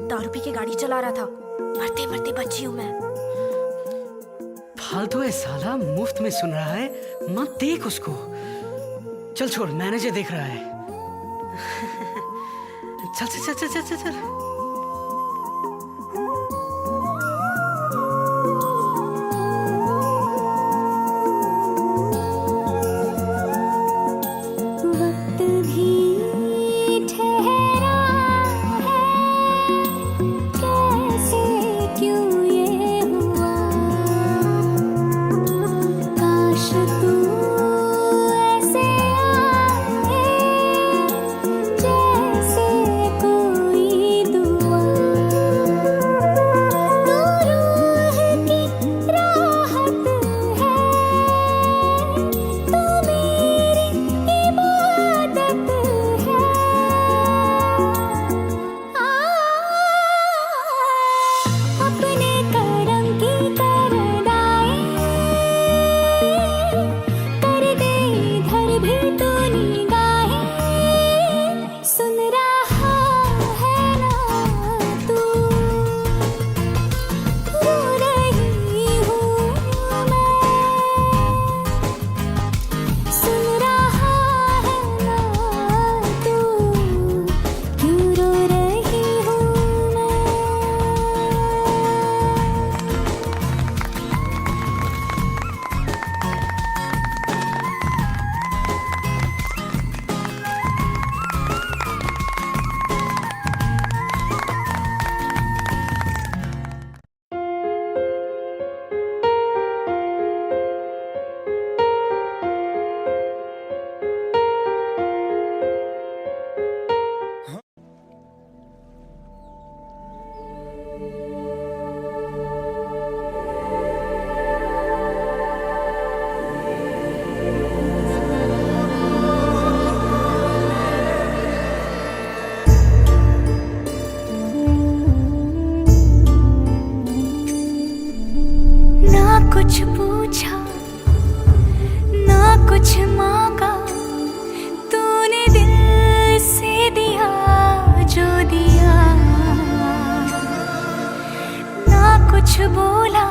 दारू पी के गाड़ी चला रहा था। मरते मरते बची हूँ मैं। फालतू है साला, मुफ्त में सुन रहा है, मत देख उसको। चल छोड़, मैनेजर देख रहा है। चल चल चल चल चल चल। कुछ पूछा ना कुछ मांगा, तूने दिल से दिया जो दिया। ना कुछ बोला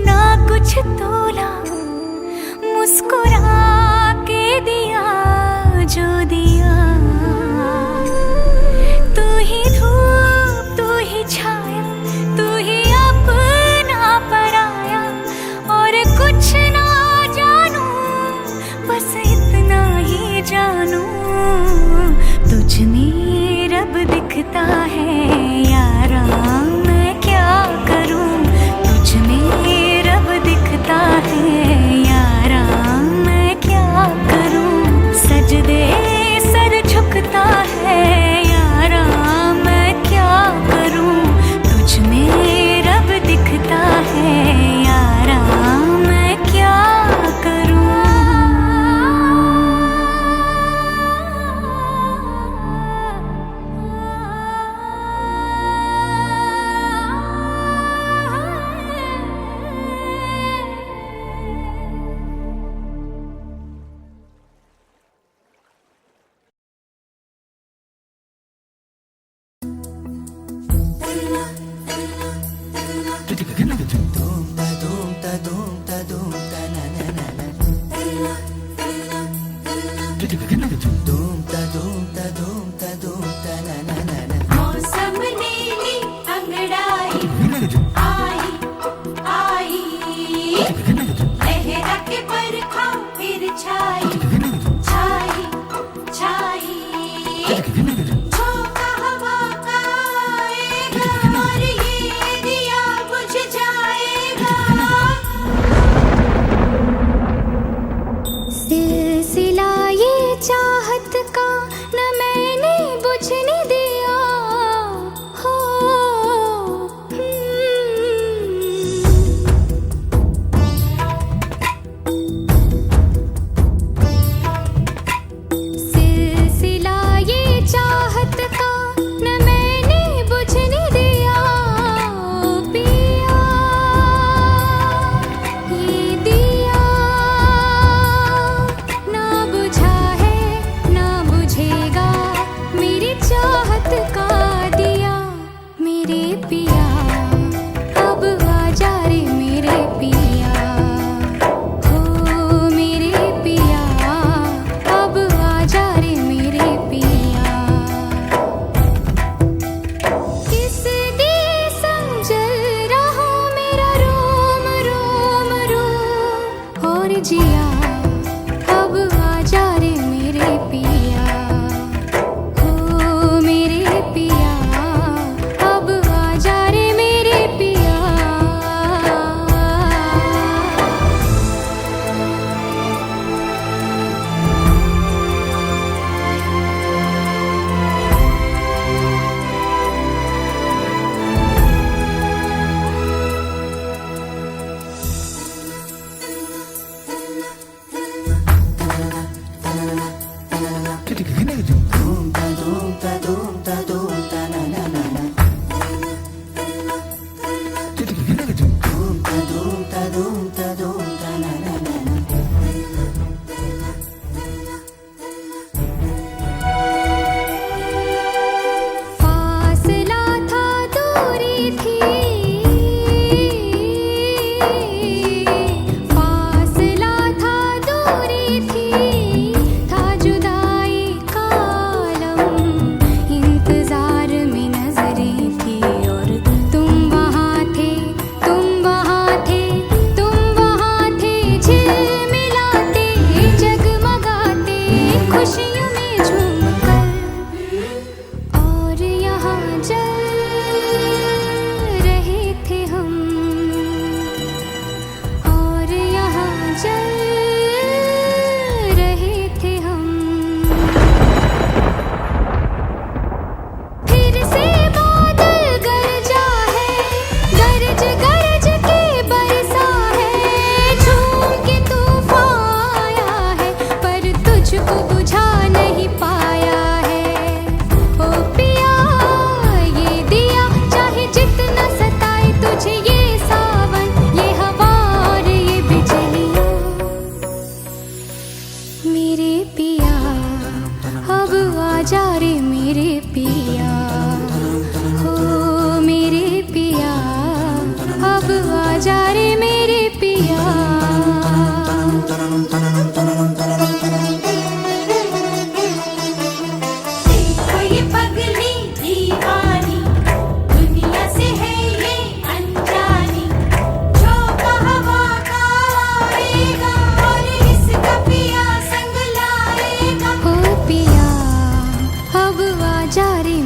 ना कुछ तोला, मुस्कुरा के दिया जो दिया। तू ही धूप तू ही छाया, तू ही अपना पराया, और कुछ ना जानू बस इतना ही जानू, तुझ में रब दिखता है यारा, मैं क्या करूं। तुझ में रब दिखता है यारा, मौसम ने ली अंगड़ाई, आई आई लहरा के बरखा फिर छाई छाई छाई, झोंका हवा का आएगा और ये दिया बुझ जाएगा। सिलसिला ये चाहत का न मैंने बुझने दिया हो, सिलसिला ये चाहत का न मैंने बुझने दिया पिया, ये दिया ना बुझा है ना बुझेगा, मेरी चाहत का दिया मेरे पिया, अब आजा रे मेरे पिया, हो मेरे पिया, अब आजा रे मेरे पिया। किस दिए समझल रहा मेरा रोम रोम रोम, और जिया अब आजा रे मेरे पिया, हो मेरे पिया, अब आजा रे मेरे पिया। फासला था दूरी थी, फासला था दूरी थी, था जुदाई का आलम, इंतजार में नजरें थी, और तुम वहाँ थे तुम वहाँ थे तुम वहाँ थे, झिलमिलाते जगमगाते खुशियों में झूमकर, और यहाँ जल रहे थे हम, और यहाँ जल रहे थे हम। फिर से बादल गरजा है, गरज गरज के बरसा है, झूम के तूफान आया है, पर तुझको बुझा नहीं पाया है। ओ पिया ये दिया चाहे जितना सताए तुझे, ये सावन ये हवा और ये बिजलियाँ, मेरे पिया अब आजा रे मेरे पिया, हो मेरे पिया, अब आजा रे मेरे पिया। देखो ये पगली दीवानी, दुनिया से है ये अनजानी, झोंका हवा का आएगा और इसका पिया संग लाएगा। हो पिया अब आजा रे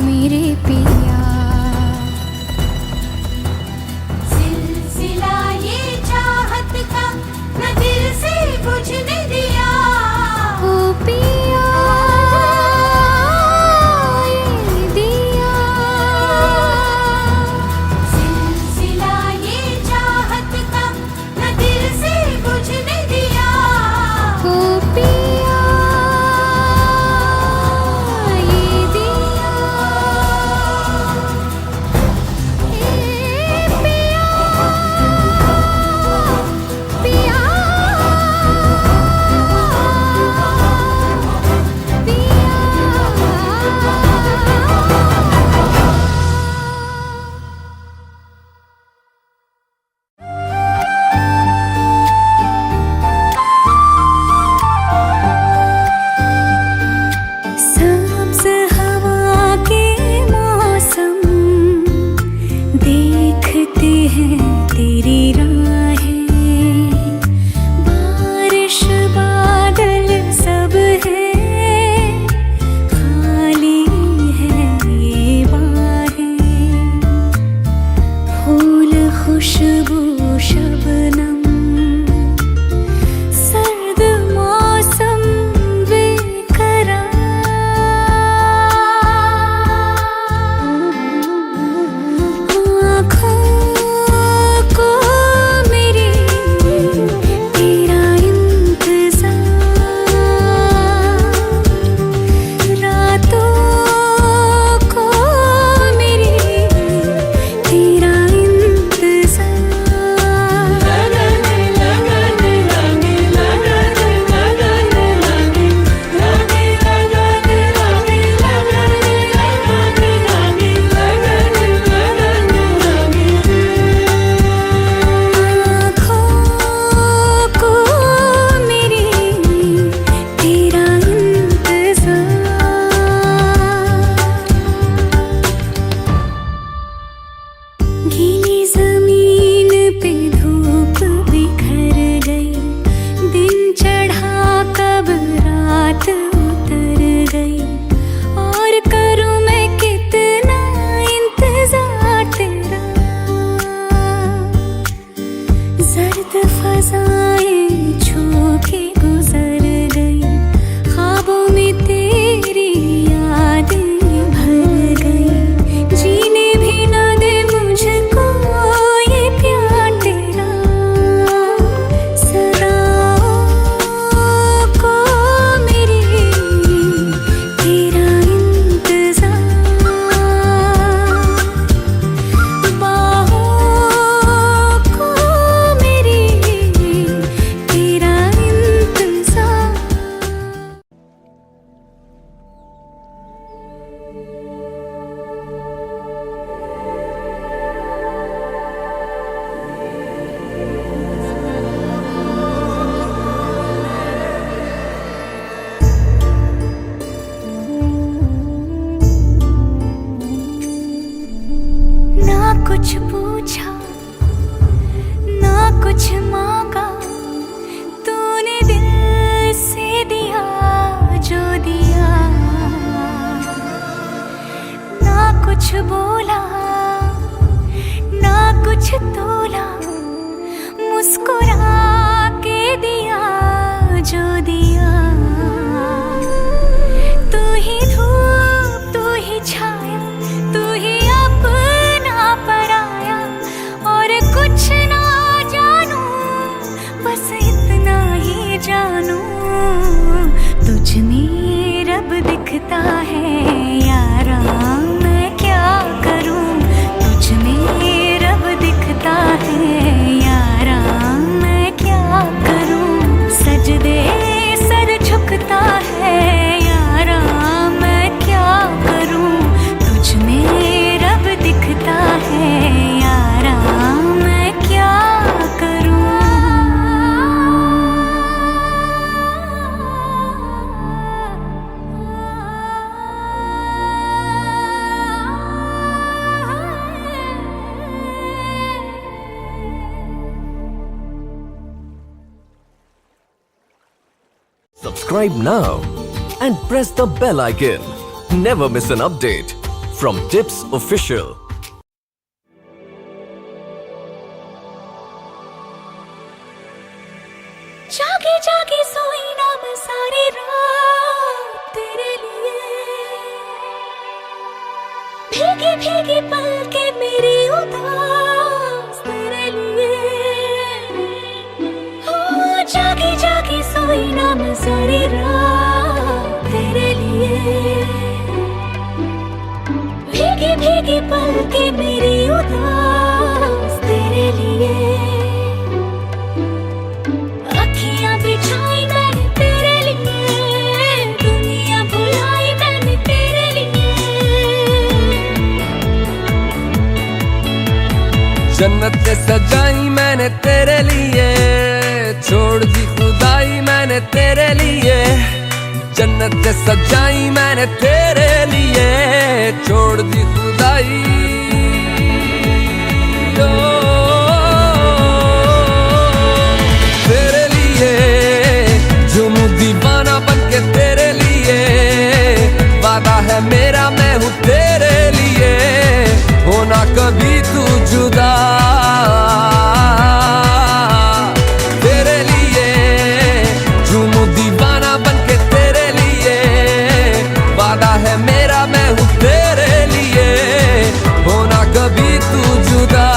कुछ बोला ना कुछ तोला, मुस्कुरा के दिया जो दिया। तू ही धूप तू ही छाया, तू ही अपना पराया, और कुछ ना जानू बस इतना ही जानू, तुझ में रब दिखता है यारा, मैं क्या करूं। तुझ में रब दिखता है यारा, मैं क्या करूं। सजदे सर झुकता है यारा, मैं क्या करूं। तुझ में रब दिखता है यारा, मैं क्या करूं। Subscribe now and press the bell icon. Never miss an update from Tips Official. जागे जागे सोई ना मैं सारी रात तेरे लिए, भीगी भीगी पलके मेरी उदास तेरे लिए। हो जागे जागे सोई ना मैं सारी रात तेरे लिए, भीगी भीगी पलके मेरी उदास तेरे लिए। अखियां बिछाई मैंने तेरे लिए, दुनिया भुलाई मैंने तेरे लिए। जन्नत सजाई मैंने तेरे लिए, छोड़ दी खुदाई मैंने तेरे लिए। जन्नत सजाई मैंने तेरे लिए, छोड़ दी खुदाई। तेरे लिए झूमूं दीवाना बनके तेरे लिए, वादा है मेरा मैं हूँ तेरे लिए, होना कभी तू जुदा। तेरे लिए झूमूं दीवाना बनके तेरे लिए, वादा है मेरा मैं हूँ तेरे लिए, होना कभी तू जुदा।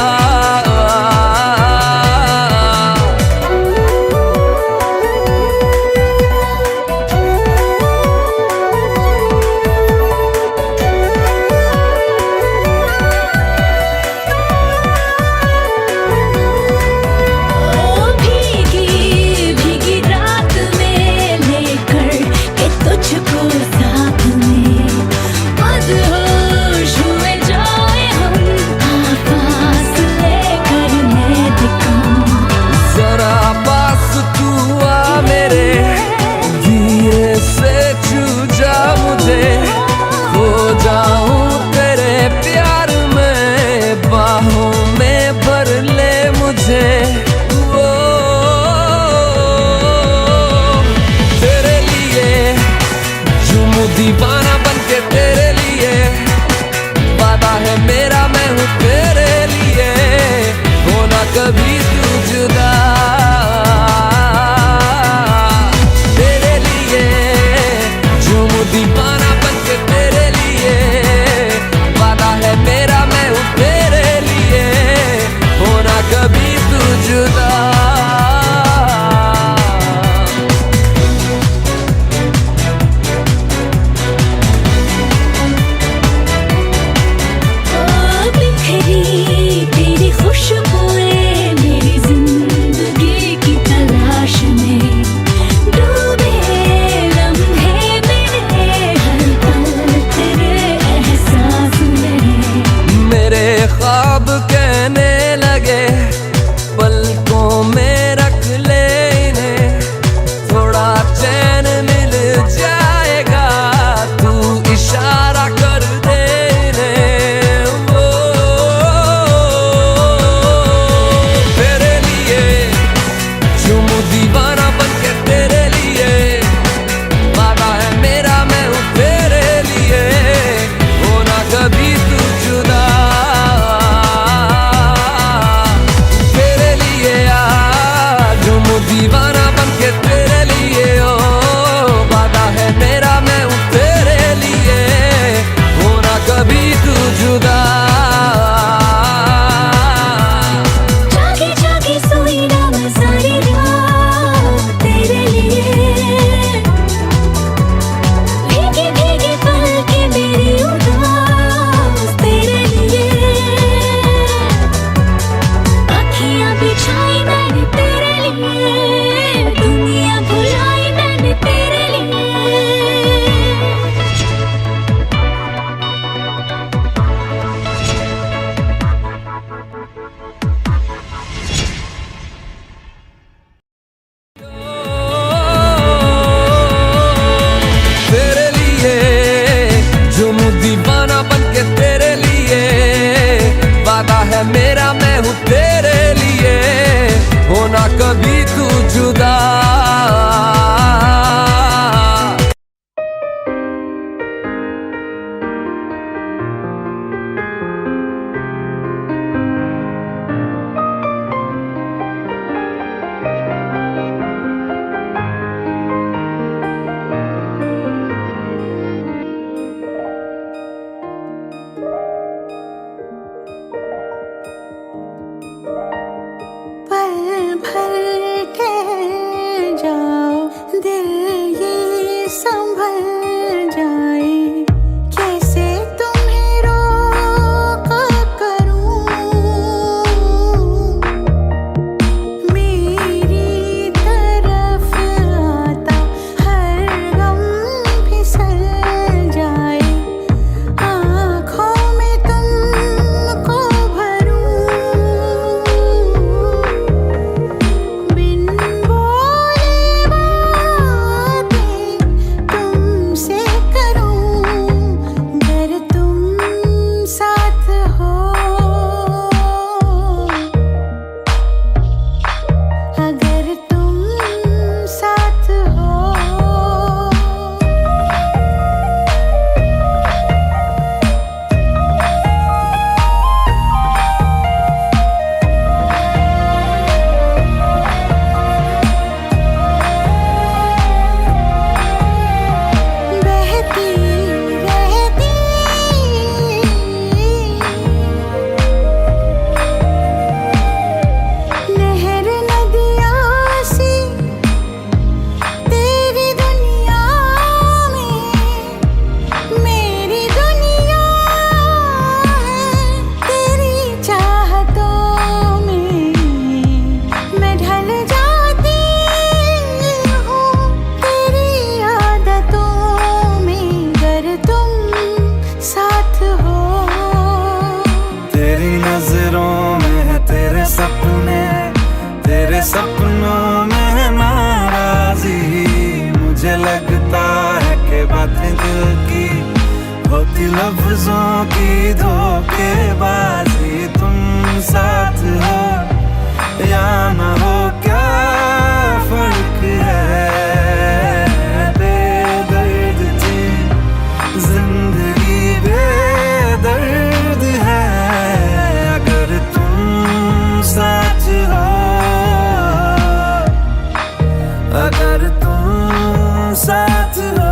मुझे लगता है कि बातें दिल की होती लफ्जों की धोखेबाजी। तुम साथ हो या ना हो क्या फर्क है, बेदर्द थी जिंदगी बेदर्द है। अगर तुम साथ हो, अगर तुम साथ हो।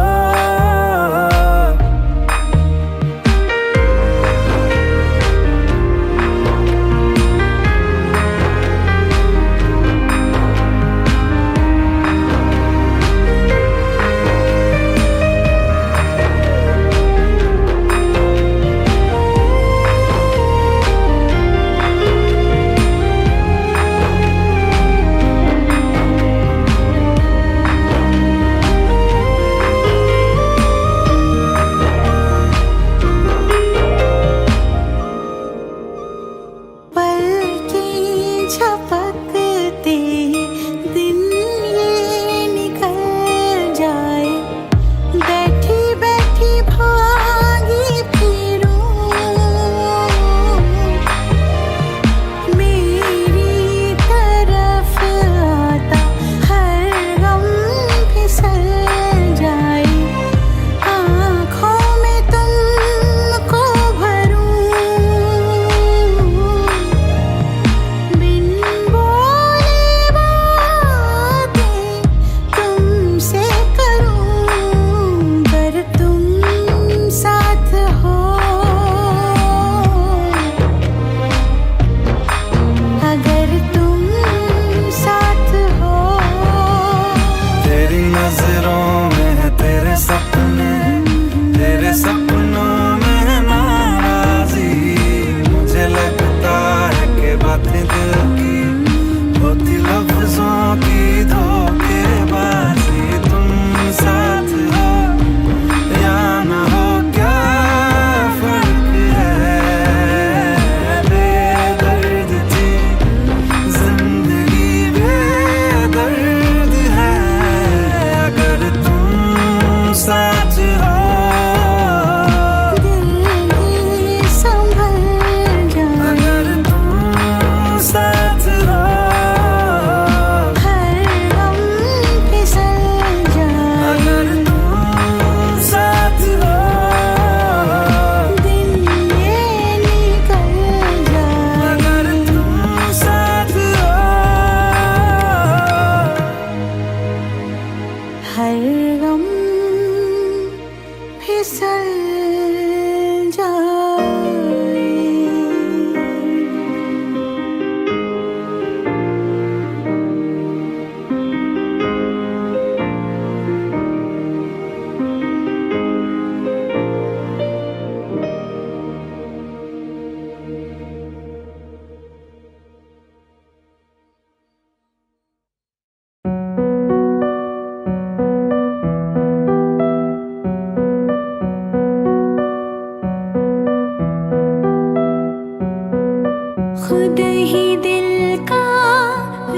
खुद ही दिल का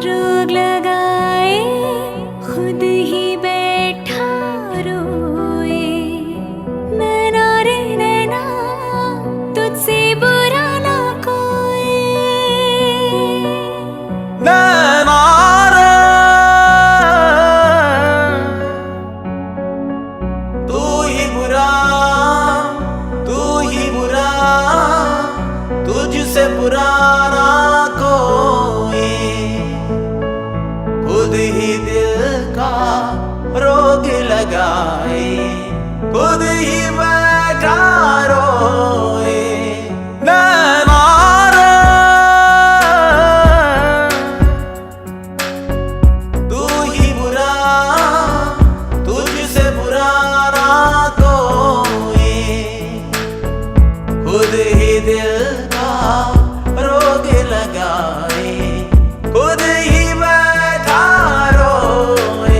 रोग लगाए, खुद ही बैठा रोए। नैना रे नैना तुझसे बुरा ना कोई। नैना रे तू ही बुरा, तू ही बुरा, तुझसे बुरा रोग लगाए, खुद ही बैठा रोए। नैना रे तू ही बुरा, तुझसे बुरा ना कोई। खुद ही दिल का रोग लगाए, खुद ही बैठा रोए।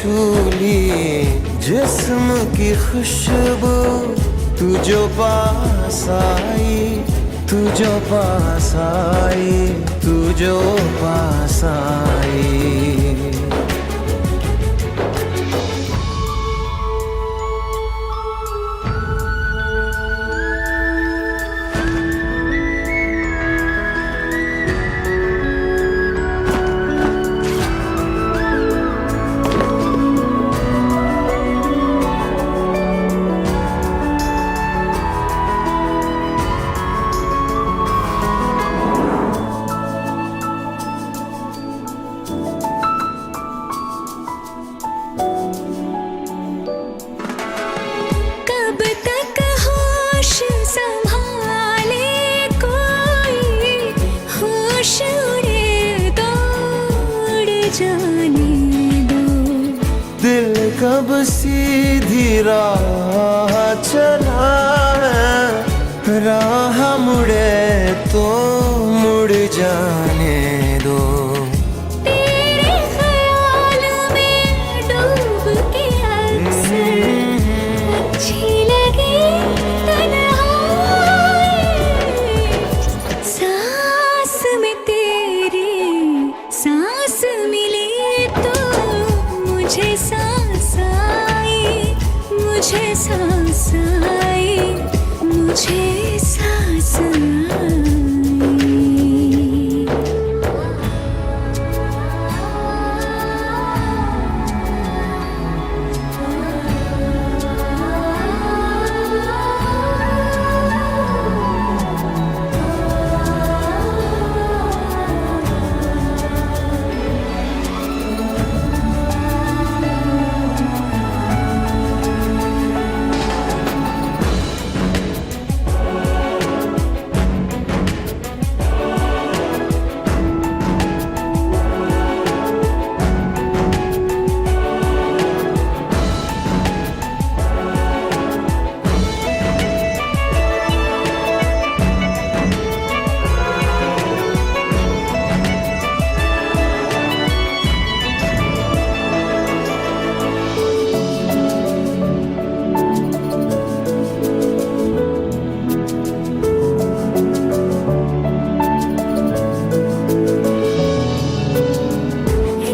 छू ली जिस्म की खुशबू, तू जो पास आई, तू जो पास आई, तू जो पास आई। कब तक होश संभाले कोई, होश उड़े दौड़ जाने दो। दिल कब सीधी राह चला है, राह मुड़े तो मुड़ जाने दो। तेरे ख्याल में डूब के अक्सर अच्छी लगी तन्हाई, सांस में तेरी सांस मिली तो मुझे सांस आई, मुझे सांस आई, मुझे सांस आई।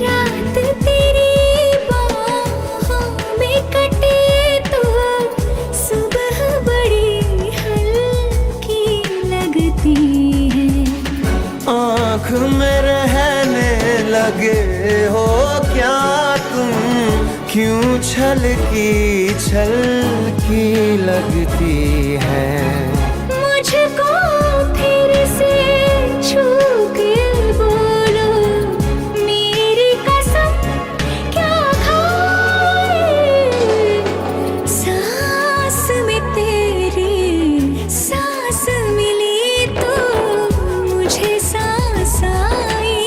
रात तेरी बाहों में कटे तो सुबह बड़ी हल्की लगती है। आँख में रहने लगे हो क्या तुम, क्यों छलकी लगती है। मुझको फिर से छू के बोलो, मेरी कसम क्या खाए। सांस में तेरी सांस मिली तो मुझे सांस आई,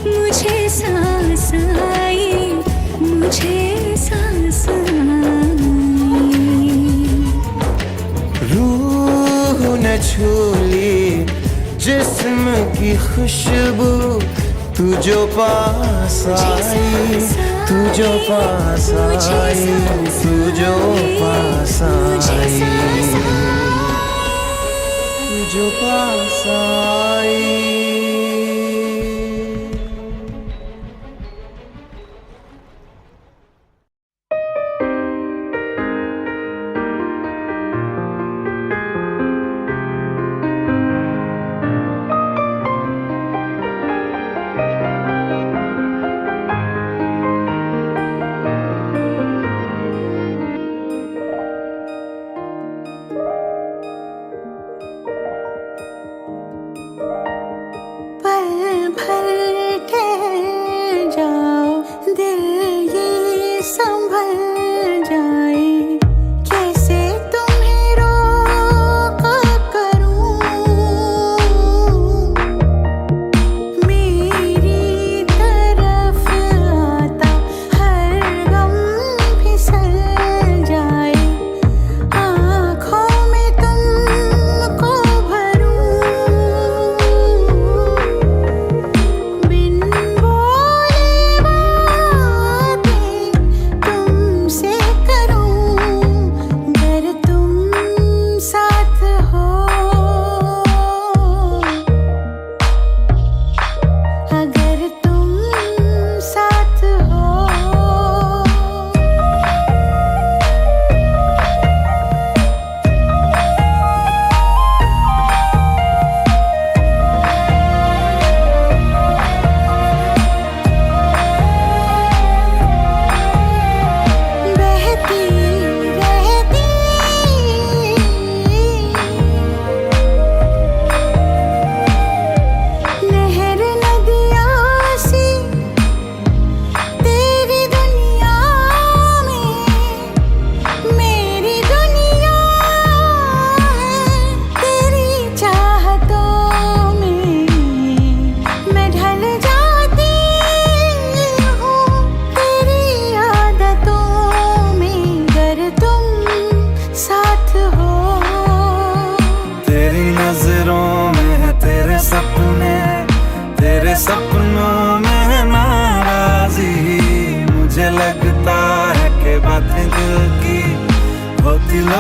मुझे सांस आई, मुझे सांस आई। रूह न छू ली जिस्म की खुशबू, तू जो पास आई, तू जो पास आई, तू जो पास आई, तू जो पास आई।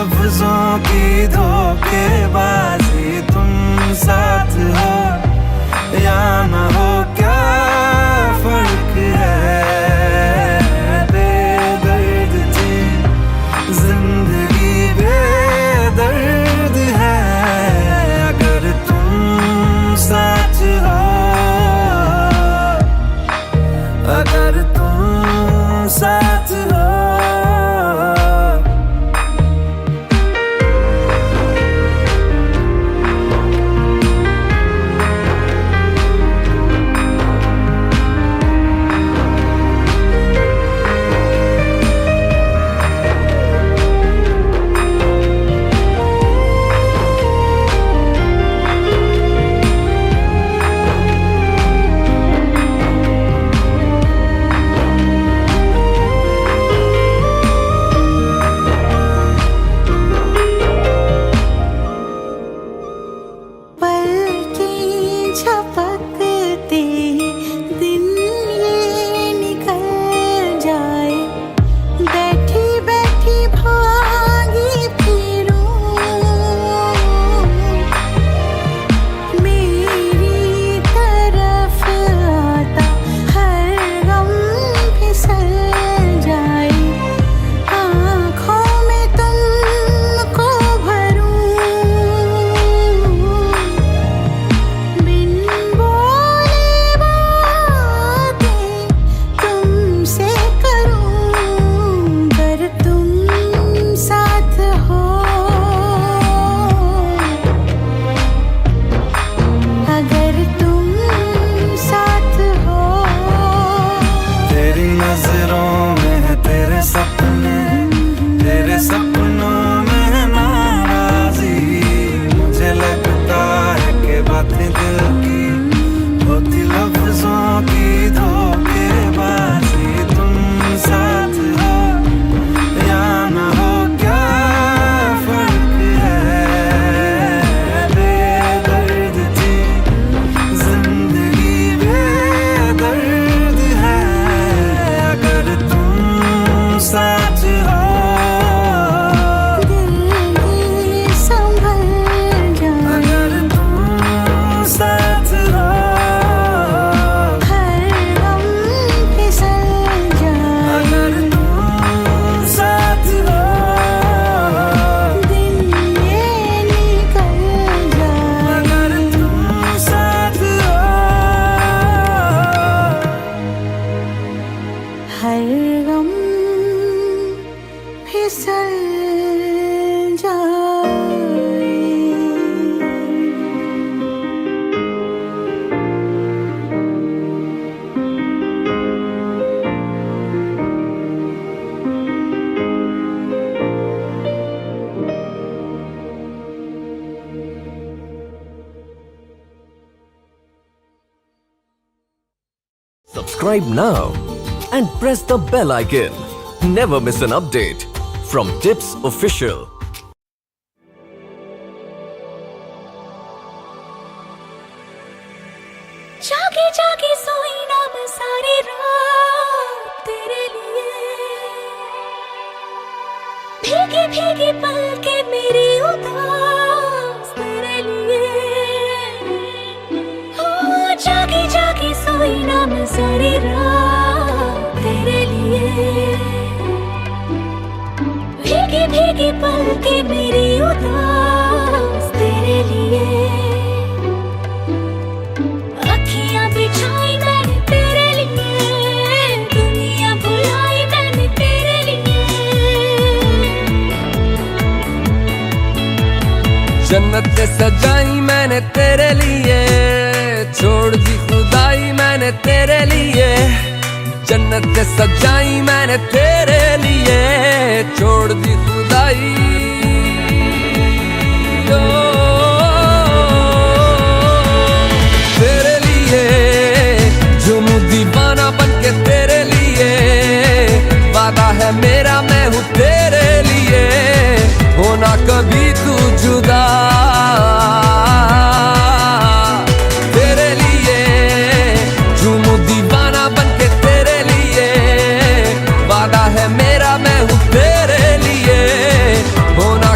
लफ्जों की धोखेबाजी, तुम साथ हो या न हो क्या फर्क है। बेदर्द थी जिंदगी, बेदर्द है अगर तुम साथ हो, अगर तुम साथ हो। Subscribe now and press the bell icon. Never miss an update from Tips Official. जागे जागे सोई ना मैं सारी रात तेरे लिए, भीगी भीगी पलके मेरी उदास तेरे लिए। हो जागे जागे सोई ना मैं सारी रात तेरे लिए, भीगी भीगी पलके मेरी उदास तेरे लिए। बिछाई मैंने तेरे लिए, दुनिया भुलाई मैंने तेरे लिए। जन्नत सजाई मैंने तेरे लिए, छोड़ दी खुदाई मैंने तेरे लिए। जन्नत सजाई मैंने तेरे लिए, छोड़ दी खुदाई। तेरे लिए झूमूं दीवाना बनके तेरे लिए, वादा है मेरा मैं हूँ तेरे लिए, होना कभी तू जुदा। तेरे लिए झूमूं दीवाना बनके तेरे लिए, वादा है मेरा मैं हूँ तेरे लिए, होना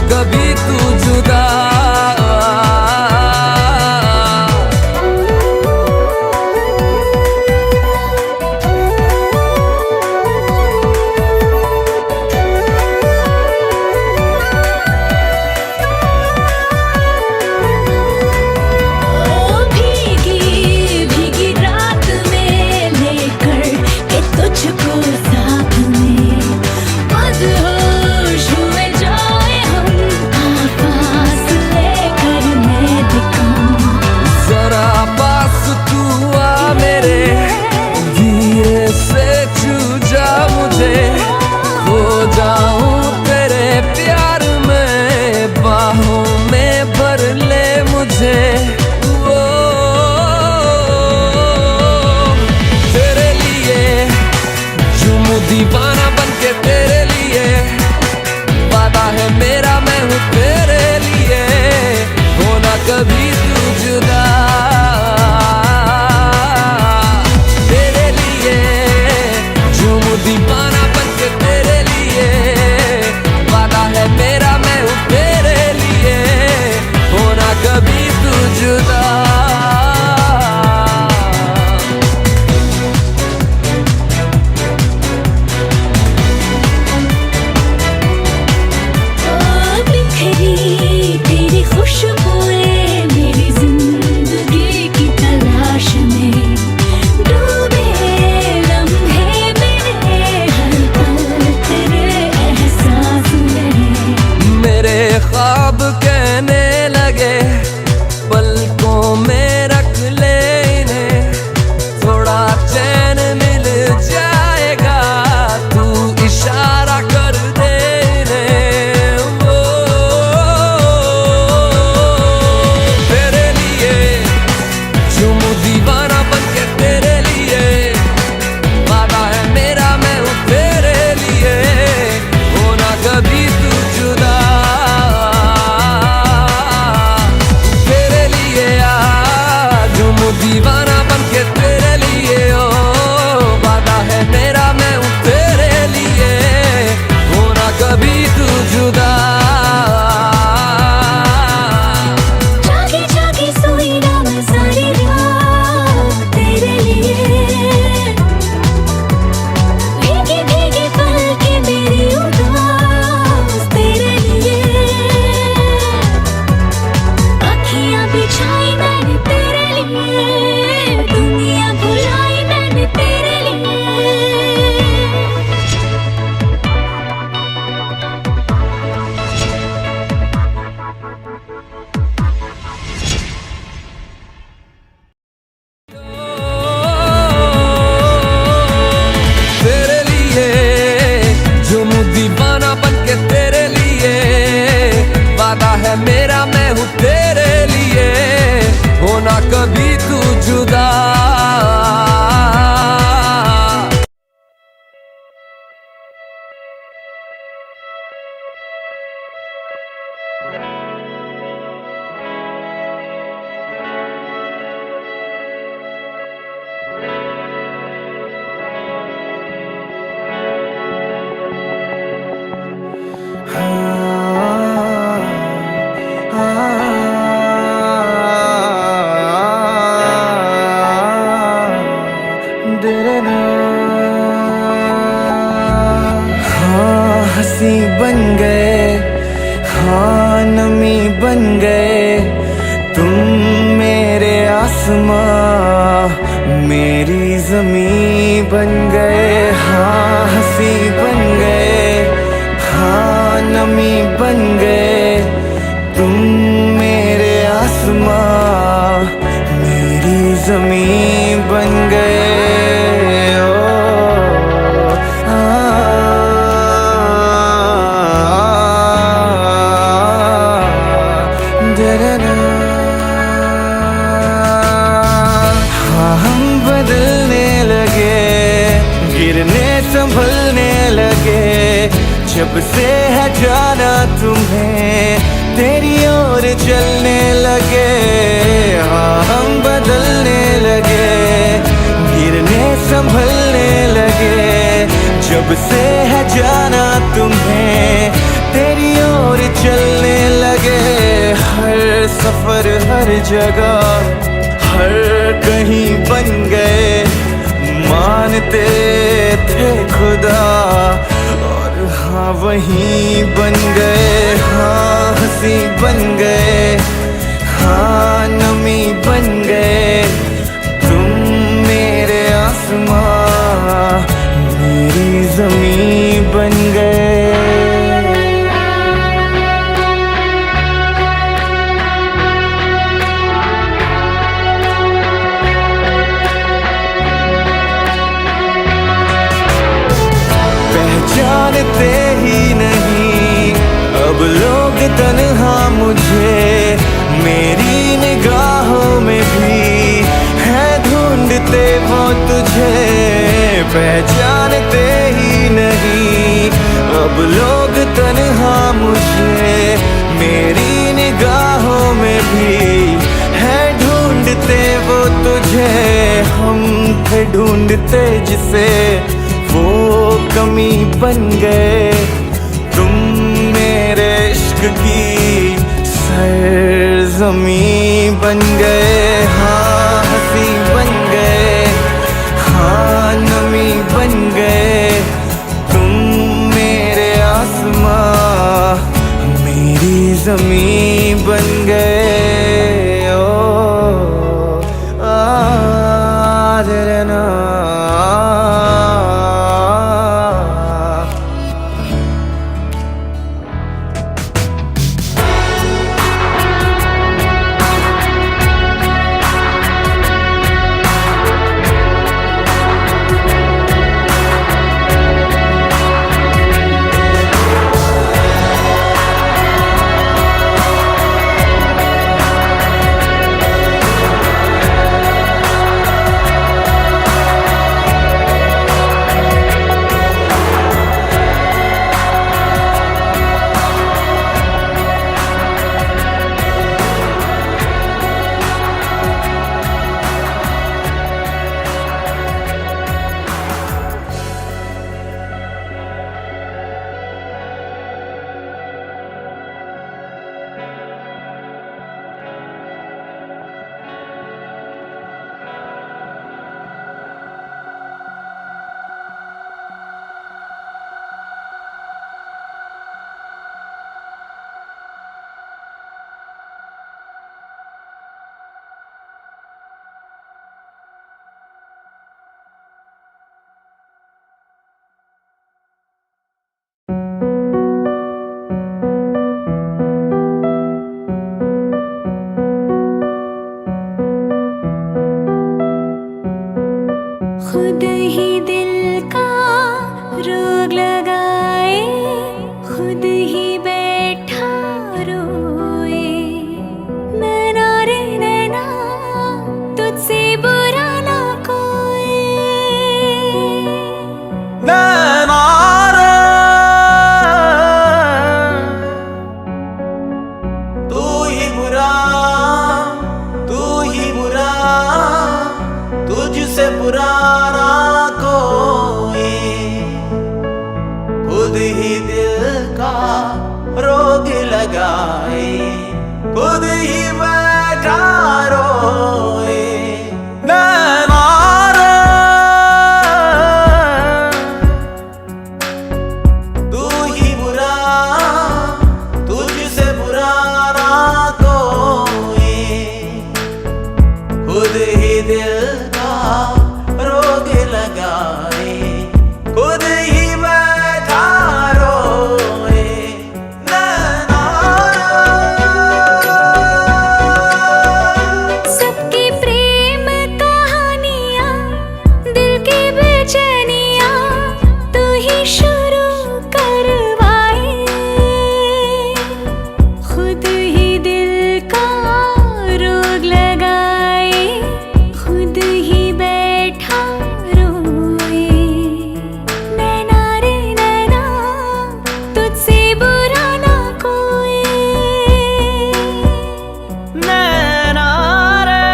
झूम दीवाना बन के तेरे लिए ओ वादा है मेरा मैं हूँ तेरे लिए होना कभी तू जुदा जागी जागी सोई ना मैं सारी रात तेरे लिए भीगी भीगी पलकें मेरी उदास तेरे लिए अखियां बिछाई मैंने तेरे लिए दुनिया भुलाई मैंने तेरे लिए तेरे लिए झूम दीवाना बन के तेरे लिए वादा है मेरा मैं हूँ तेरे लिए होना कभी तू जुदा हाँ हंसी बन गए, हाँ नमी बन गए, तुम मेरे आसमां मेरी जमी बन गए। हाँ हंसी बन गए, हाँ नमी बन गए, तुम मेरे आसमां मेरी जमी बन गए। संभलने लगे जब से है जाना तुम्हें तेरी ओर चलने लगे। हाँ हम बदलने लगे गिरने संभलने लगे जब से है जाना तुम्हें तेरी ओर चलने लगे। हर सफर हर जगह हर कहीं बन गए मानते थे खुदा और हाँ वहीं बन गए। हाँ हंसी बन गए, हाँ नमी बन गए, तुम मेरे आसमां मेरी जमी बन गए। जानते ही नहीं अब लोग तन्हा मुझे मेरी निगाहों में भी है ढूंढते वो तुझे। पहचानते ही नहीं अब लोग तन्हा मुझे मेरी निगाहों में भी है ढूंढते वो तुझे। हम थे ढूंढते जिसे वो कमी बन गए, तुम मेरे इश्क की सरज़मीं बन गए। हाँ हंसी बन गए, हाँ नमी बन गए, तुम मेरे आसमां मेरी ज़मीं बन गए। ओ आदरना ही दिल का रोग लगाए, खुद ही बैठा रोए। नैना रे नैना, तुझसे बुरा ना कोई। नैना रे, तू ही बुरा, तू ही बुरा, तुझसे बुरा ना कोई। खुद ही दिल का रोग लगाए, खुद ही बैठा रोए। नैना रे, तू ही बुरा, तुझसे बुरा ना कोई। खुद ही दिल का रोग लगाए, खुद ही बैठा रोए। नैना सबकी प्रेम कहानियाँ, दिल की बेचैनियाँ, तू ही शुरू करवाए। खुद ही दिल का रोग लगाए, खुद ही बैठा रोए। नैना रे नैना, तुझसे बुरा ना कोई। नैना रे,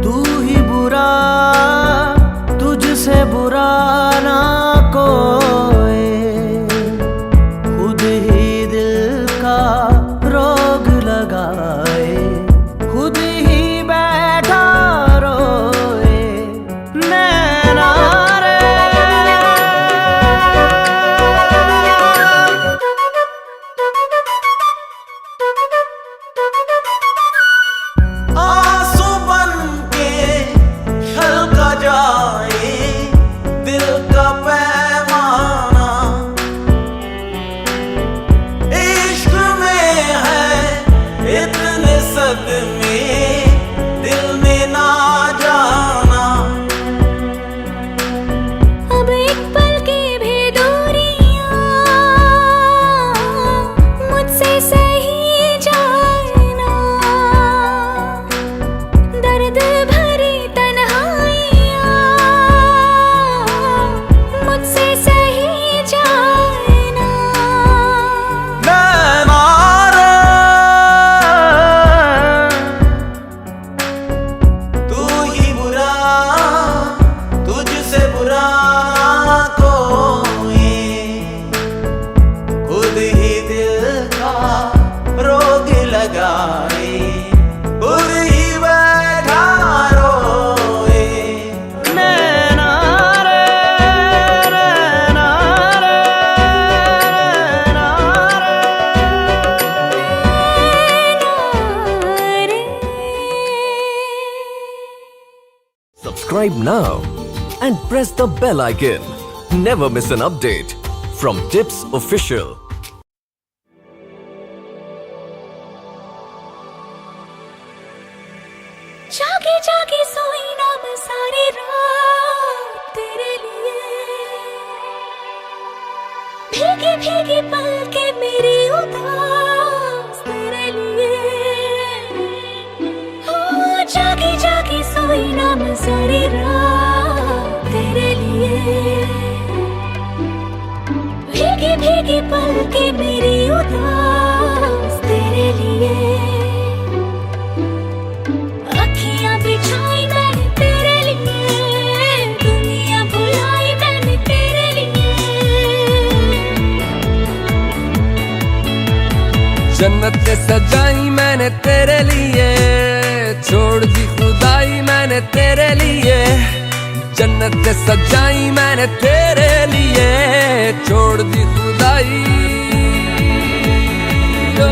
तू ही बुरा, तुझसे बुरा ना कोई। खुद ही दिल का रोग लगाए, खुद ही बैठा रोए। नैना रे, आंसू बन के छलका जाए दिल का पैमाना। इश्क में है इतने सदमे, दिल में ना जाना। अब एक पल की भी दूरियां मुझसे सही जाए ना। दर्द भरी तन्हाइयां मुझसे सही जाए ना। नैना रे, तू ही बुरा, तुझसे बुरा ना कोई। खुद ही दिल का रोग लगाए, खुद ही बैठा रोए। नैना रे, नैना रे, नैना रे। Subscribe now and press the bell icon. Never miss an update from Tips Official. जागे जागे सोई ना मैं सारी रात तेरे लिए। भीगी भीगी पलके मेरी उदास तेरे लिए। हो जागे जागे सोई ना मैं सारी रात तेरे लिए। भीगी भीगी पलके मेरी उदास तेरे लिए। अखियां बिछाई मैंने तेरे लिए, दुनिया भुलाई मैंने तेरे लिए। जन्नत सजाई मैंने तेरे लिए, छोड़ दी खुदाई मैंने तेरे लिए। जन्नत सजाई मैंने तेरे लिए, छोड़ दी खुदाई। ओ,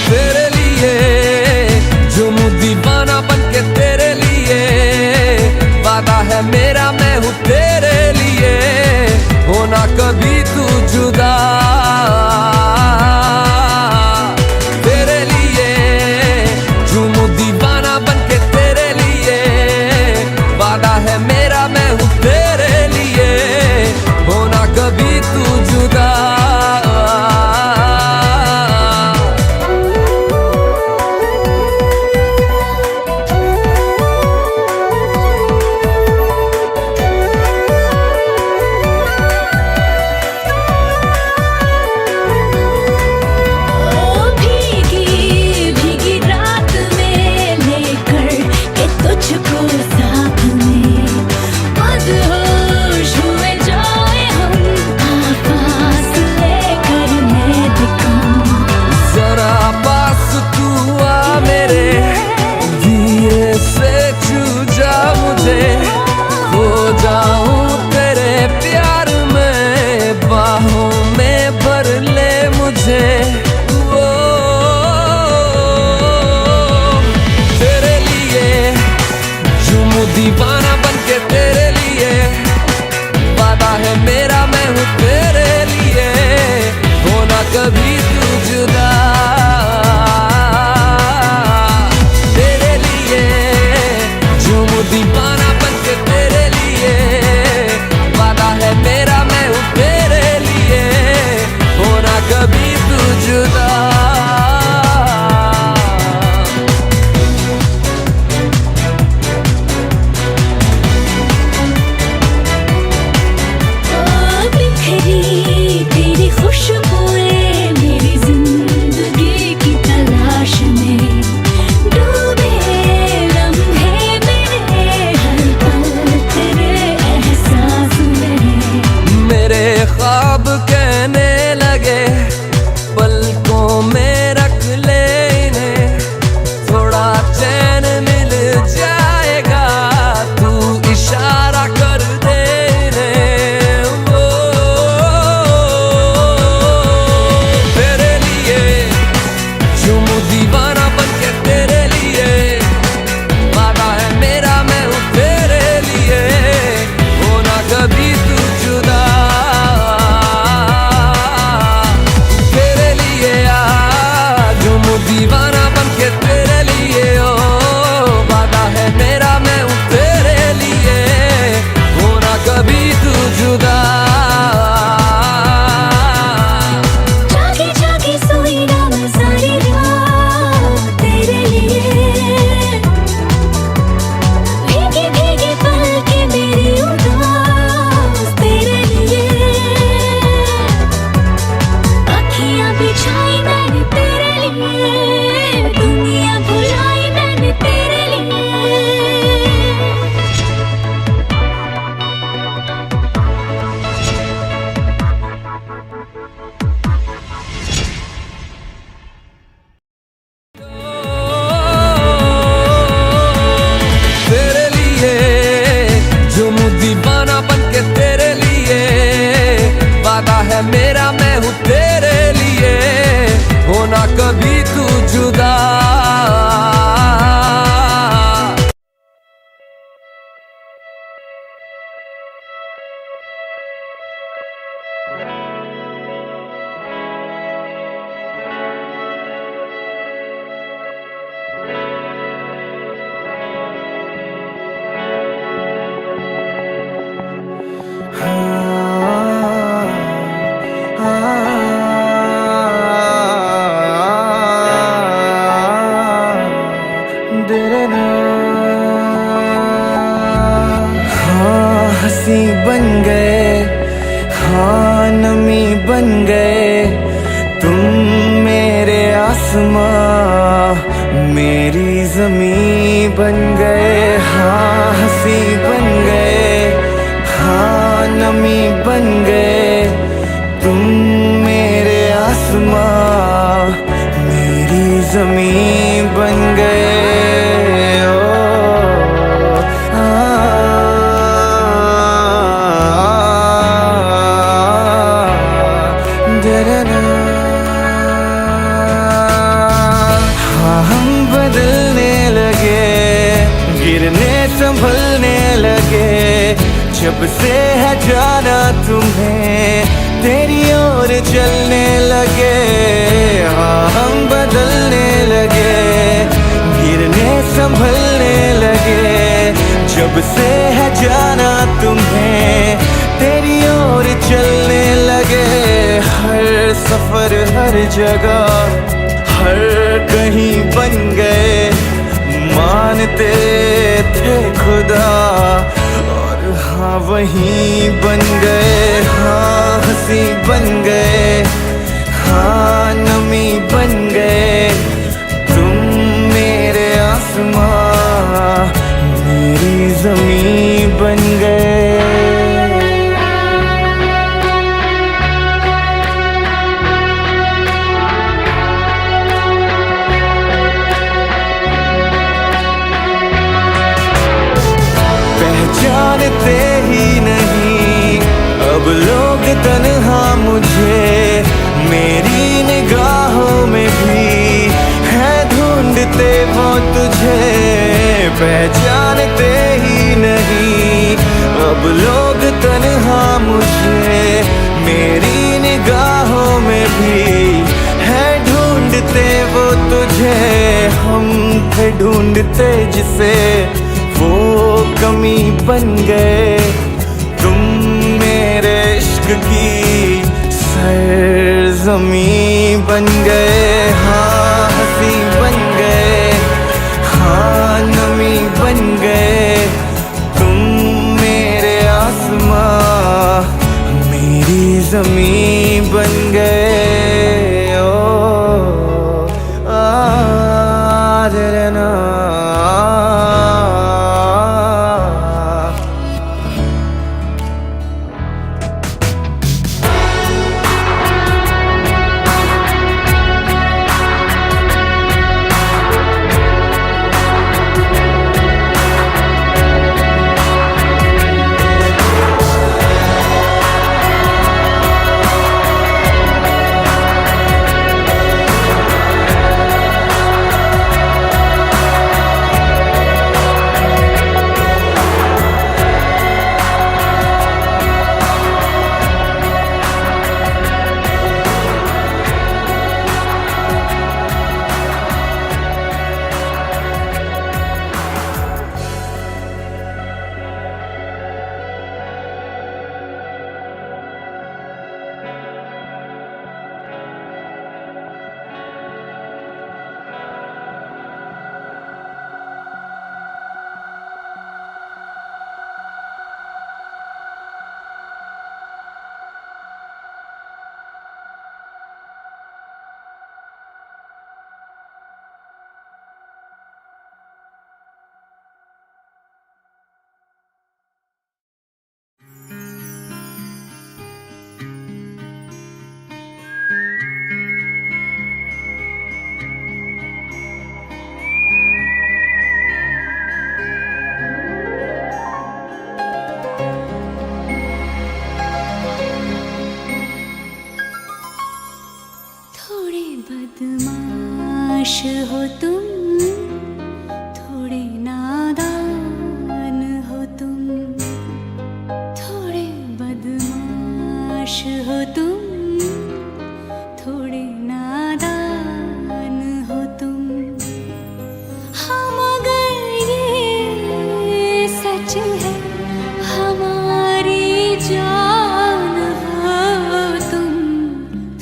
तेरे लिए झूमूं दीवाना बनके तेरे लिए। वादा है मेरा मैं हूँ तेरे लिए, होना कभी तू जुदा। तेरे लिए आसमां मेरी ज़मीं बन गए, हाँ हंसी बन गए, हाँ नमी बन गए। तुम मेरे आसमां मेरी ज़मीं बन गए। ओ, बदलने लगे, गिरने संभलने लगे, जब से है जाना तुम्हें तेरी ओर चलने लगे। हाँ हम बदलने लगे, गिरने संभलने लगे, जब से है जाना तुम्हें तेरी ओर चलने लगे। हर सफर हर जगह हर कहीं बन गए, मानते थे खुदा और हाँ वहीं बन गए। हाँ हंसी बन गए, हाँ नमी बन गए। तुम मेरे आसमां मेरी ज़मीं बन गए। जानते ही नहीं अब लोग तन्हा मुझे, मेरी निगाहों में भी है ढूंढते वो तुझे। पहचानते ही नहीं अब लोग तन्हा मुझे, मेरी निगाहों में भी है ढूंढते वो तुझे। हम थे ढूंढते जिसे वो कमी बन गए, तुम मेरे इश्क की सरज़मीं बन गए। हाँ हंसी बन गए, हाँ नमी बन गए। तुम मेरे आसमां मेरी ज़मीं बन गए। ओ ना बदमाश हो तुम, थोड़े नादान हो तुम, थोड़े बदमाश हो तुम, थोड़े नादान हो तुम। हम अगर ये सच है हमारी जान हो तुम,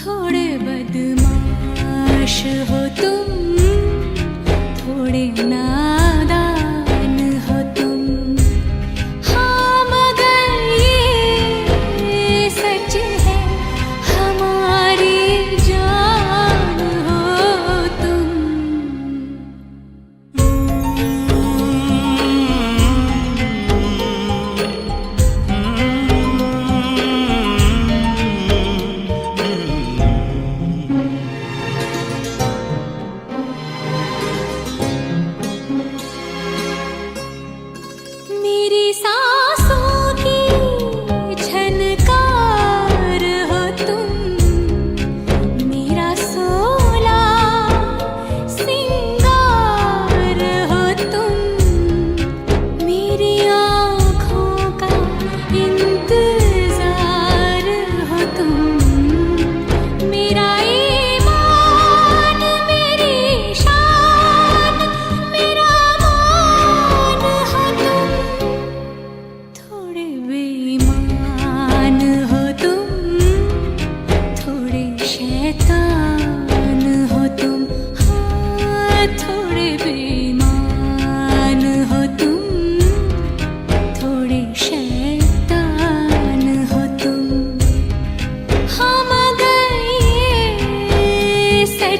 थोड़े बदमाश हो तुम, थोड़े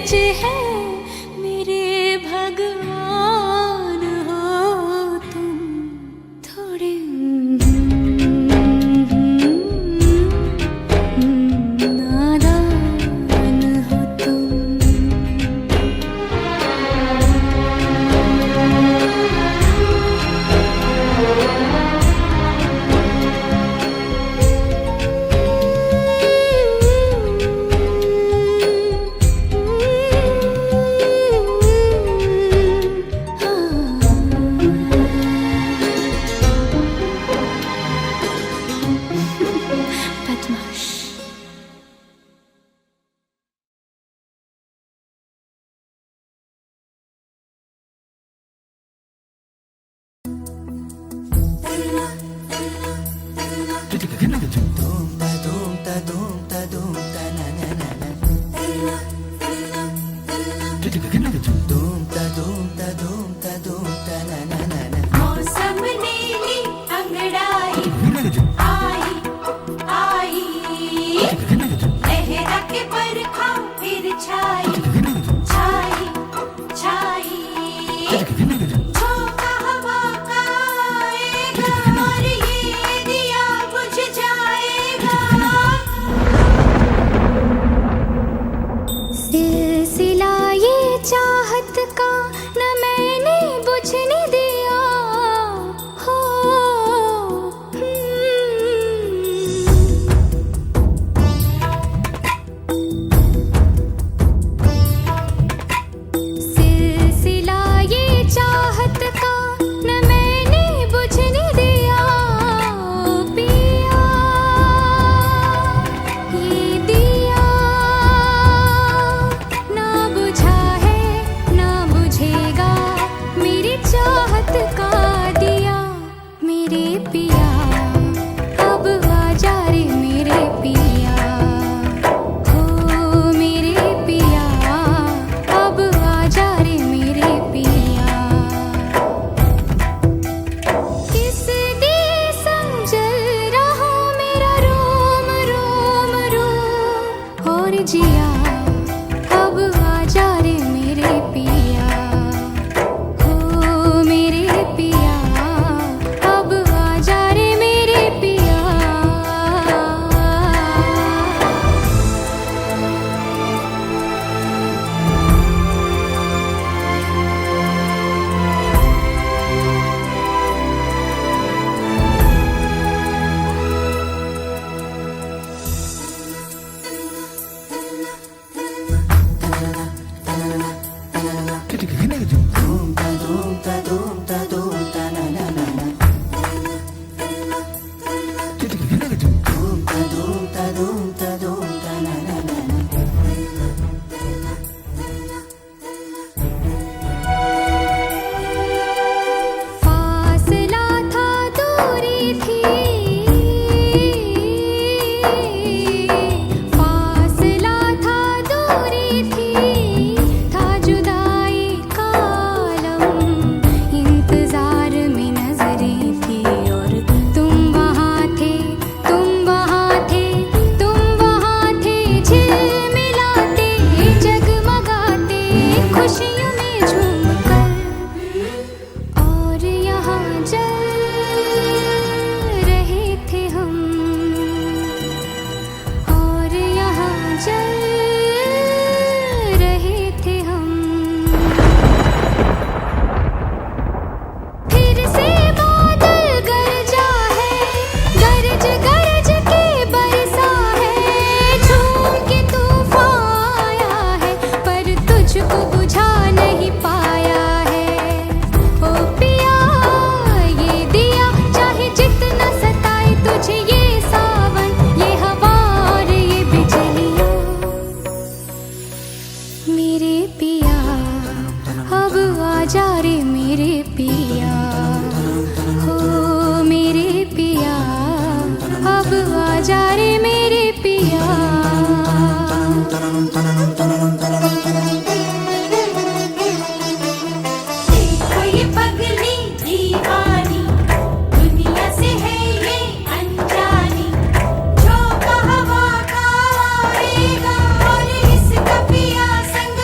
सच है मेरे भगवान हो तुम थोड़े नादान हो तुम। बदमाश। मौसम ने ली अंगड़ाई आई आई लहरा के बरखा फिर छाई छाई छाई झोंका हवा का आएगा और ये दिया बुझ जाएगा। सिलसिला ये चाहत का न मैंने बुझने दिया हो। सिलसिला ये चाहत का न मैंने बुझने दिया पिया ये दिया ना बुझा है ना बुझेगा मेरी चाहत का दिया मेरे पिया अब आजा रे मेरे पिया हो मेरे पिया अब आजा रे मेरे पिया। किस दिए समझल रहा मेरा रोम रोम रोम और जिया अब आजा रे मेरे पिया हो मेरे पिया अब आजा रे मेरे पिया। फासला था दूरी थी फासला था दूरी थी था जुदाई का आलम इंतजार में नजरें थी और तुम वहाँ थे तुम वहाँ थे तुम वहाँ थे झिलमिलाते जगमगाते खुशियों में झूमकर और यहाँ जल रहे थे हम और यहाँ जल रहे थे हम। फिर से बादल गरजा है गरज गरज के बरसा है झूम के तूफान आया है पर तुझको बुझा नहीं पाया है। ओ पिया ये दिया चाहे जितना सताए तुझे ये सावन ये हवा और ये बिजलियाँ मेरे पिया अब आजा रे मेरे पिया हो मेरे पिया अब आजा रे मेरे पिया। देखो ये पगली दीवानी दुनिया से है ये अनजानी झोंका हवा का आएगा और इसका पिया संग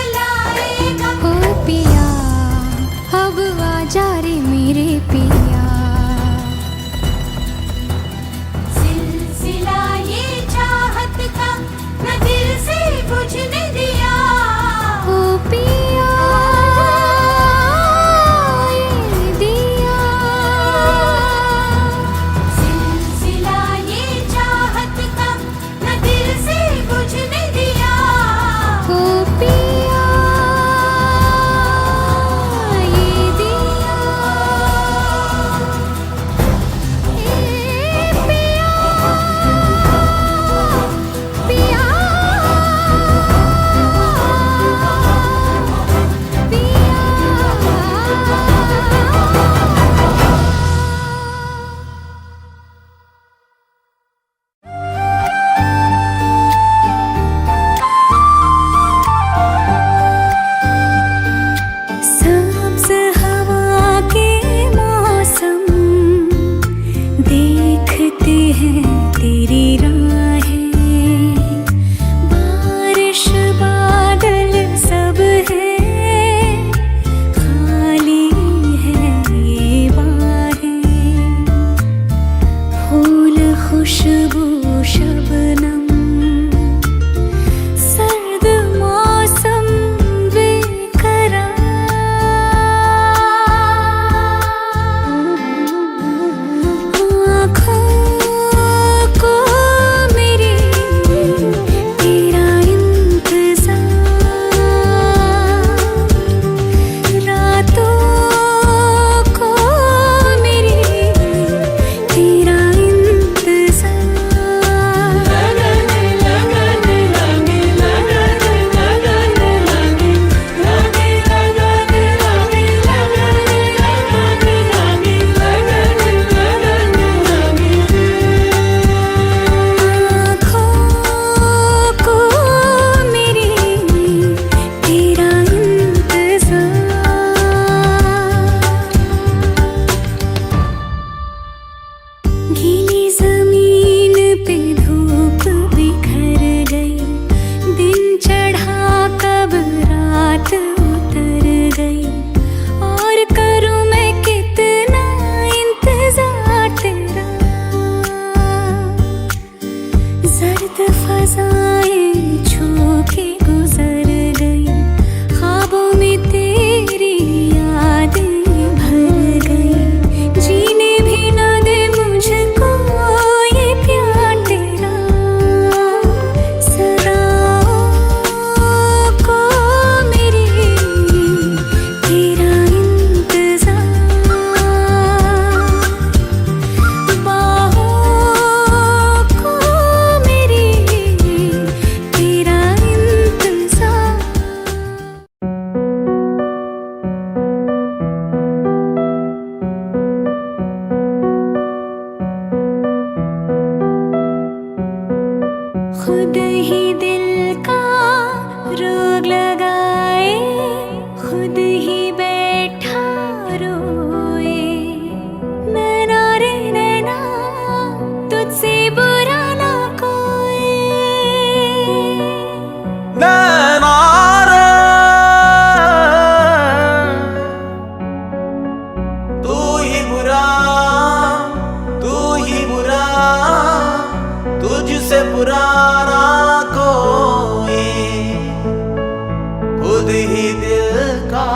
खुद ही दिल का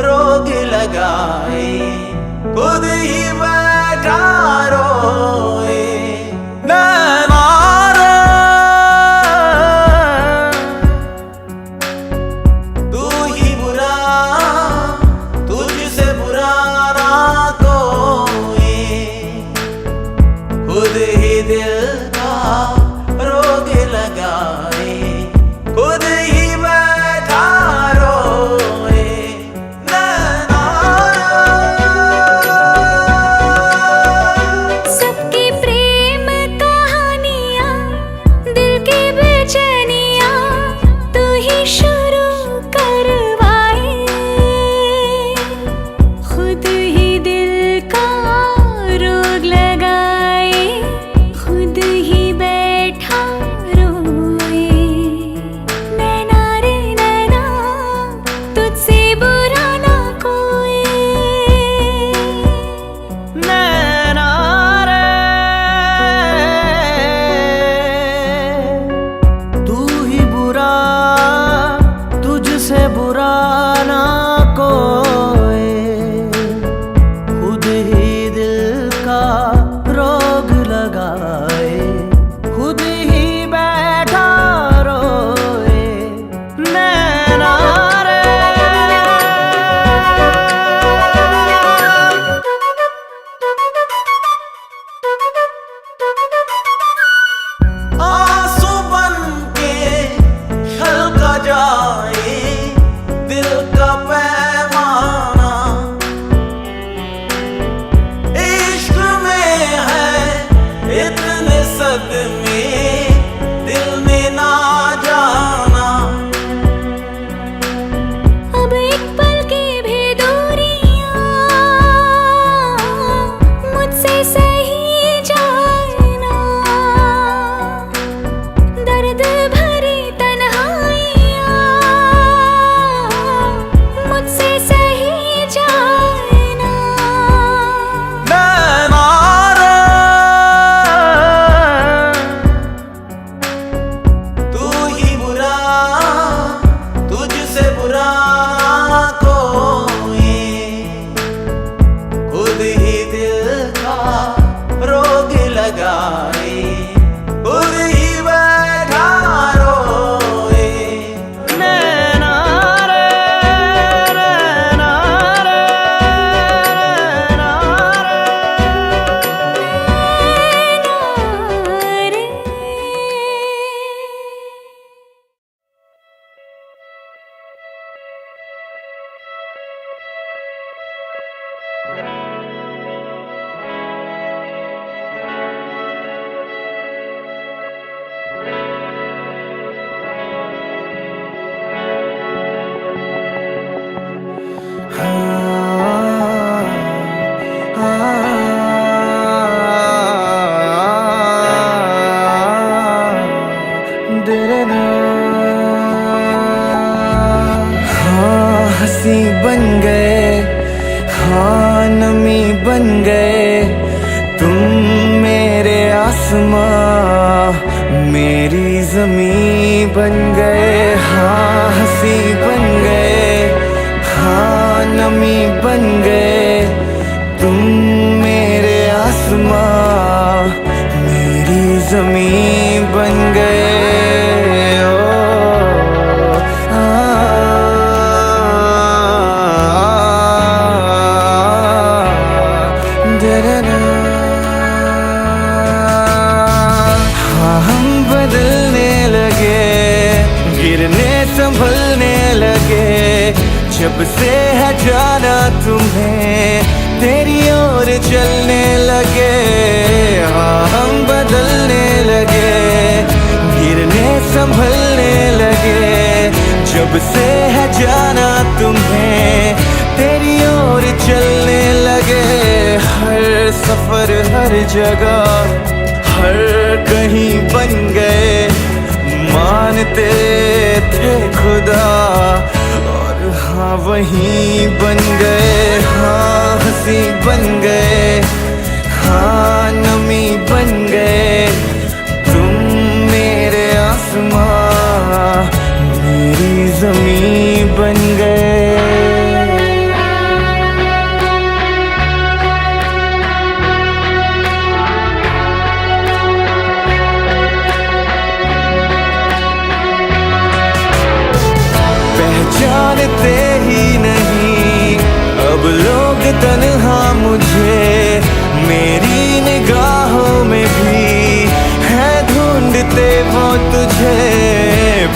रोग लगाए, खुद ही बैठा रोए। नैना रे तू ही बुरा, तुझसे बुरा ना कोई, खुद ही दिल का रोग लगाए, खुद ही बैठा रोए। नैना सबकी प्रेम कहानियाँ, दिल की बेचैनियाँ तू ही शुरू करवाए, खुद ही दिल का रोग लगाए, खुद ही बैठा रोए। नैना रे नैना तुझसे बुरा ना कोई। नैना रे तू ही बुरा, तुझसे बुरा ना कोई, खुद ही दिल का रोग लगाए, खुद ही बैठा रोए। नैना रे आंसू बन के छलका जाए दिल का पैमाना, इश्क में है इतने सदमे दिल ने ना जाना। अब एक पल की भी दूरियां मुझसे सही जाए ना, दर्द भरी तन्हाइयां मुझसे सही जाए ना। नैना रे तू ही बुरा, तुझसे बुरा कोई, खुद ही दिल का रोग लगाए, खुद ही बैठा रोए। नैना रे नैना रे नैना रे। हाँ हंसी बन गए, हाँ नमी बन गए, तुम मेरे आसमां मेरी ज़मीं बन गए। हाँ हंसी बन गए, हाँ नमी बन गए, तुम मेरे आसमां मेरी ज़मीं बन गए। ओ, हाँ हम बदलने लगे, गिरने संभलने लगे, जब से है जाना तुम्हें तेरी ओर चलने लगे। हाँ हम बदलने लगे, गिरने संभलने लगे, जब से है जाना तुम्हें तेरी ओर चलने लगे। हर सफर हर जगह हर कहीं बन गए, मानते थे खुदा और हाँ वहीं बन गए। हाँ हंसी बन गए, हाँ नमी बन गए, तुम मेरे आसमां मेरी ज़मीं तुझे मेरी निगाहों में भी है ढूंढते वो तुझे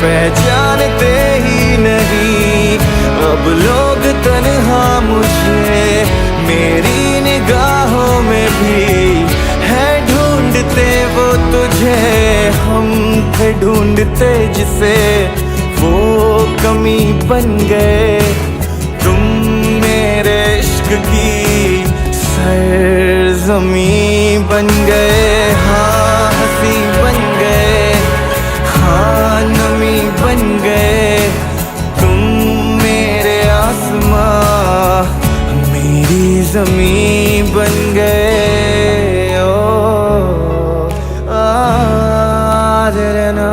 पहचानते ही नहीं अब लोग तन्हा मुझे मेरी निगाहों में भी है ढूंढते वो तुझे हम थे ढूंढते जिसे वो कमी बन गए तुम मेरे इश्क की सरज़मीं बन गए हाँ हंसी बन गए हाँ नमी बन गए तुम मेरे आसमां मेरी ज़मीं बन गए ओ आदरना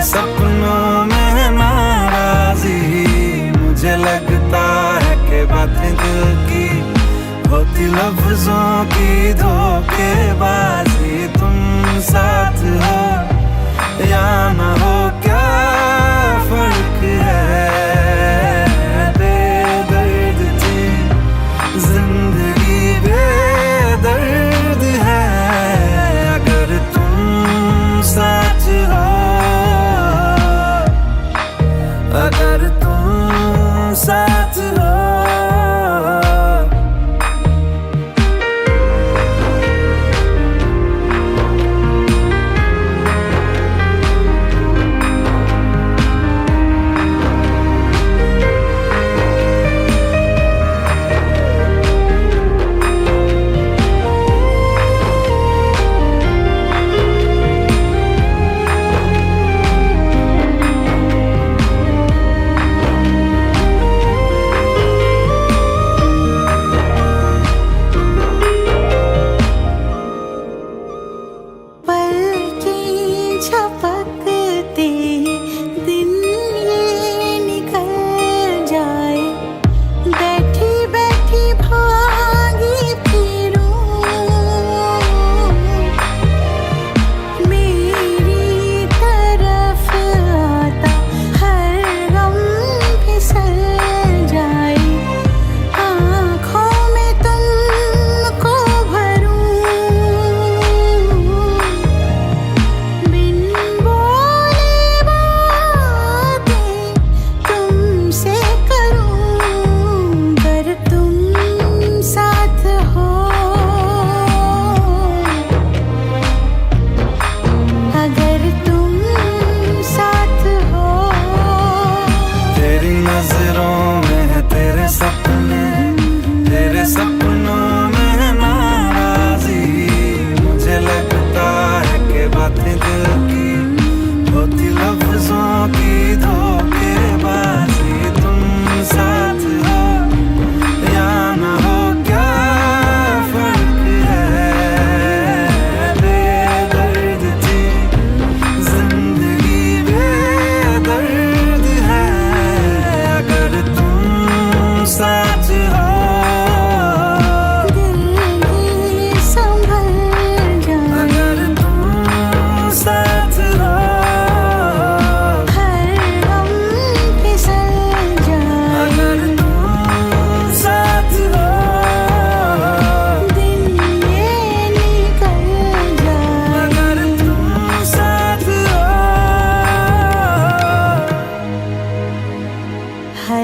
सपनों में नाराजी मुझे लगता है कि बातें दिल की होती लफ्जों की धोखेबाजी तुम साथ हो या ना हो क्या फर्क है बेदर्द थी जिंदगी बेदर्द है अगर तुम साथ हो अगर तुम साथ हो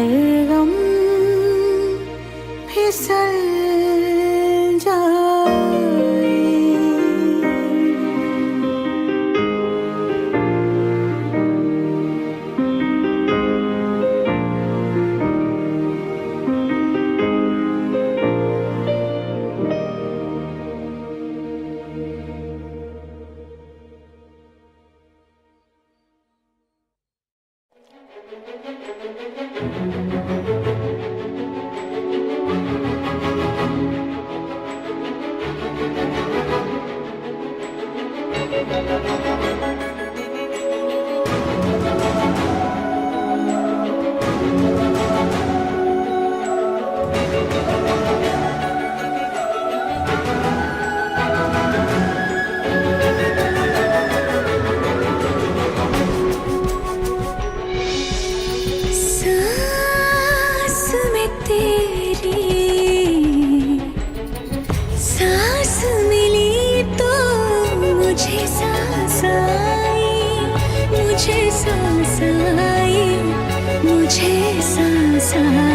हर गम फिसल जाए। सांस में तेरी सांस मिली तो मुझे सांस आई, मुझे सांस आई, मुझे सांस आई।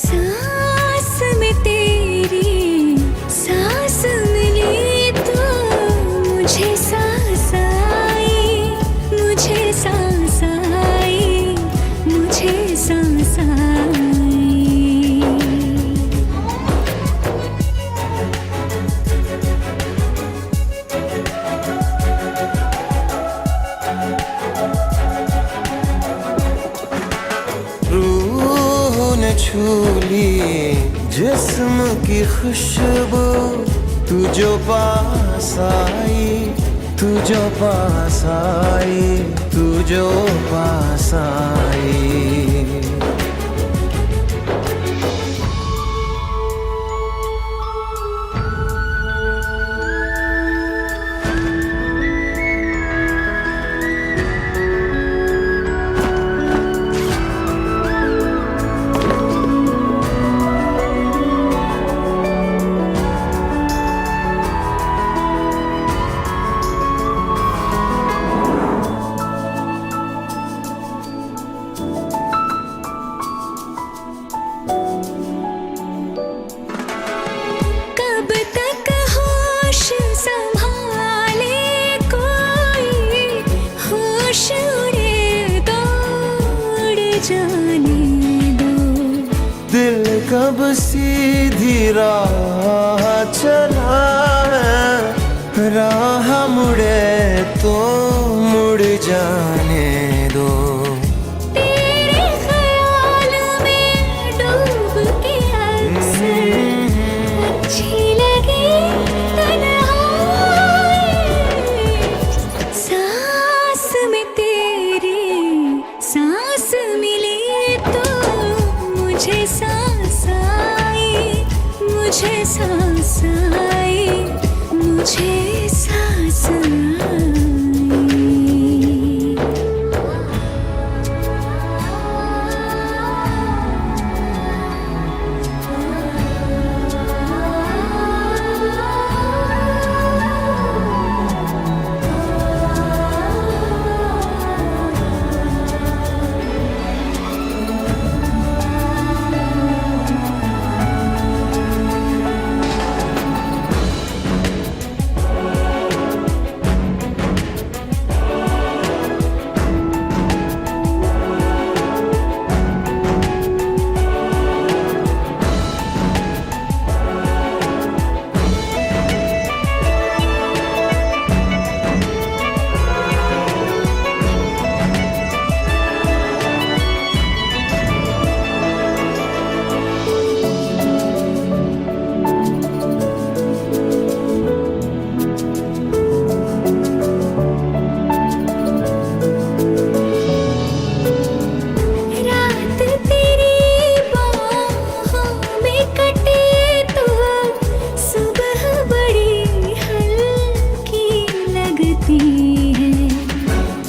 सांस में तेरी सांस मिली तो मुझे सांस आई, मुझे सांस आई, मुझे सांस आई। रूह ने छू ली जिस्म की खुशबू, तू जो पास आई, तू जो पास आई, तू जो पास आई। कब तक होश संभाले कोई, होश उड़े तो उड़ जाने दो। दिल कब सीधी राह चला है, राह मुड़े तो मुड़ जाने दो। तेरे ख्याल में डूब के अक्सर अच्छी लगी तन्हाई। सांस में तेरी सांस मिली तो मुझे सांस आई, मुझे सांस आई, मुझे सांस आई।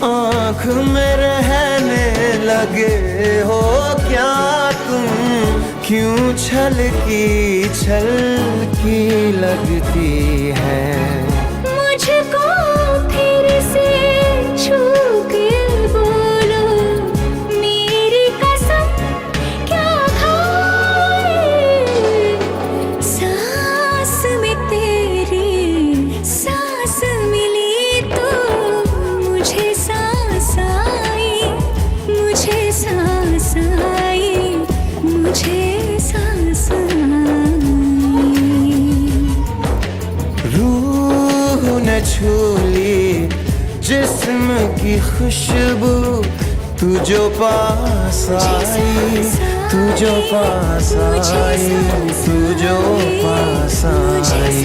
आँख में रहने लगे हो क्या तुम, क्यों छल की लगती है। छू ली जिस्म की खुशबू, तू जो पास आई, तू जो पास आई, तू जो पास आई,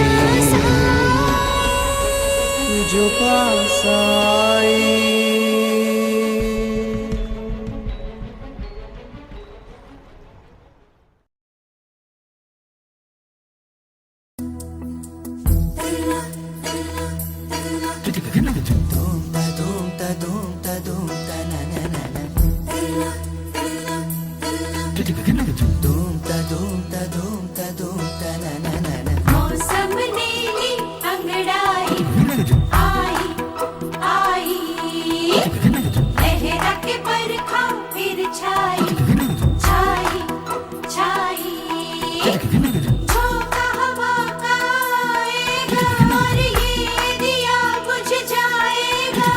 तू जो पास आई। मौसम नीली अंगड़ाई आई आई, लहरा के बरखा फिर छाई छाई छाई, झोंका हवा का आएगा और ये दिया बुझ जाएगा।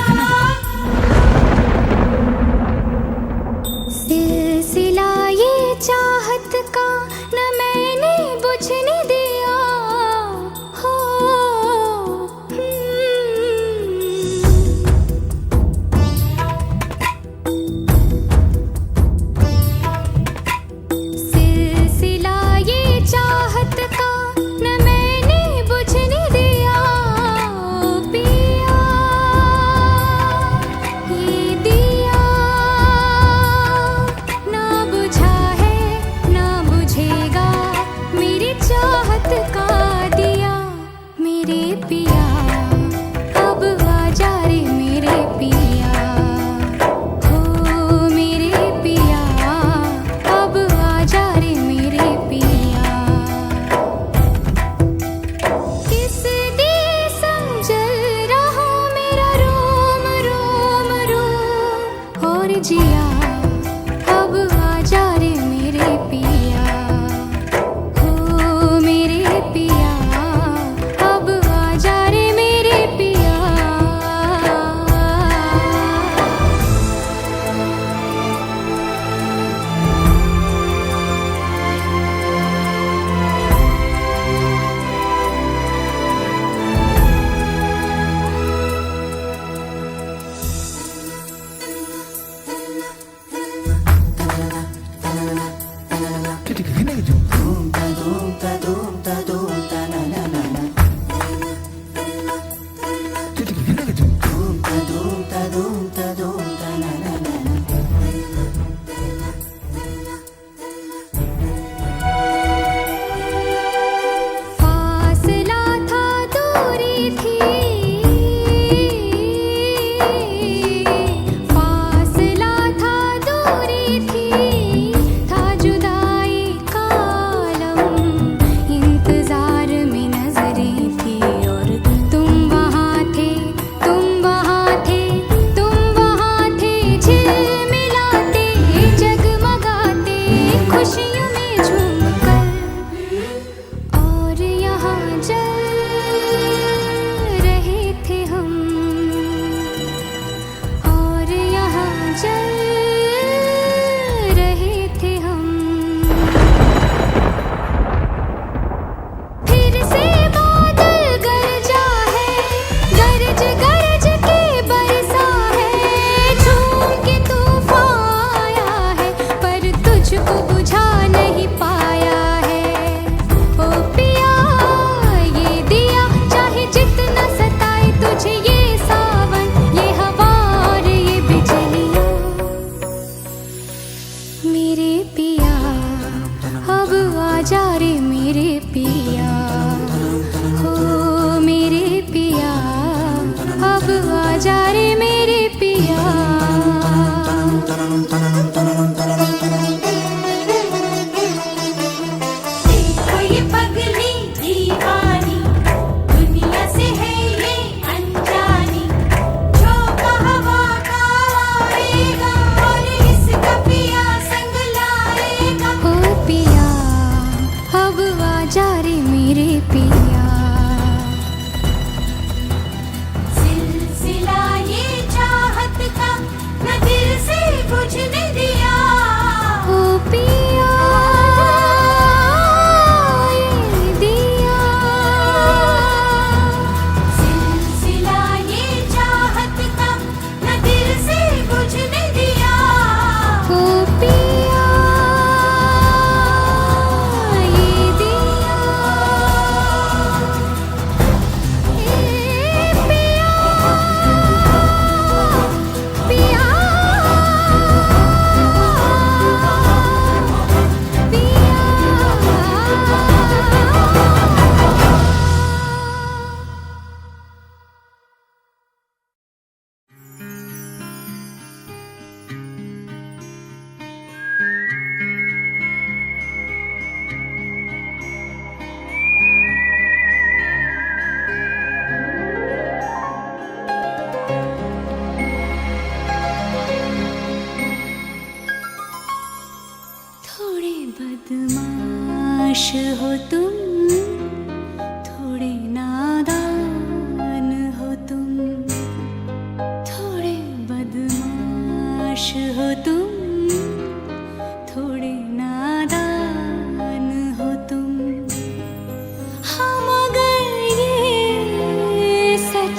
सिलसिला ये चाहत का न मैंने बुझने दिया हो, सिलसिला ये चाहत का न मैंने बुझने दिया। पिया ये दिया ना बुझा है ना बुझेगा, मेरी चाहत का दिया। मेरे पिया अब आजा रे मेरे पिया, हो मेरे पिया अब आजा रे मेरे पिया। किस दिए समझल रहा मेरा रोम रोम रोम, और जिया अब आजा रे मेरे पिया, हो मेरे पिया अब आजा रे मेरे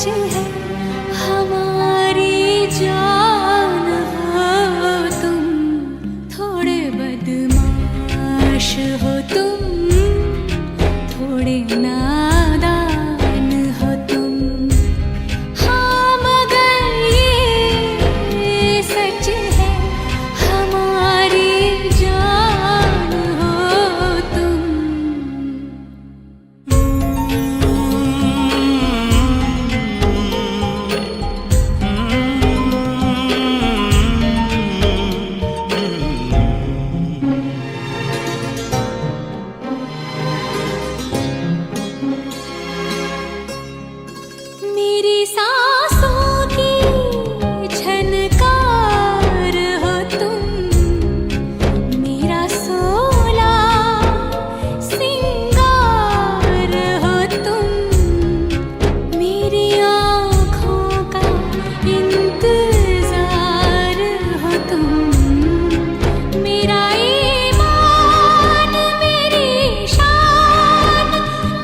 सच है हमारी जान हो तुम, थोड़े बदमाश हो तुम, थोड़े नादान हो तुम। हाँ मगर ये सच है हमारी जान हो तुम। मेरी सांसों की झनकार हो तुम, मेरा सोला सिंगार हो तुम, मेरी आँखों का इंतजार हो तुम, मेरा ईमान मेरी शान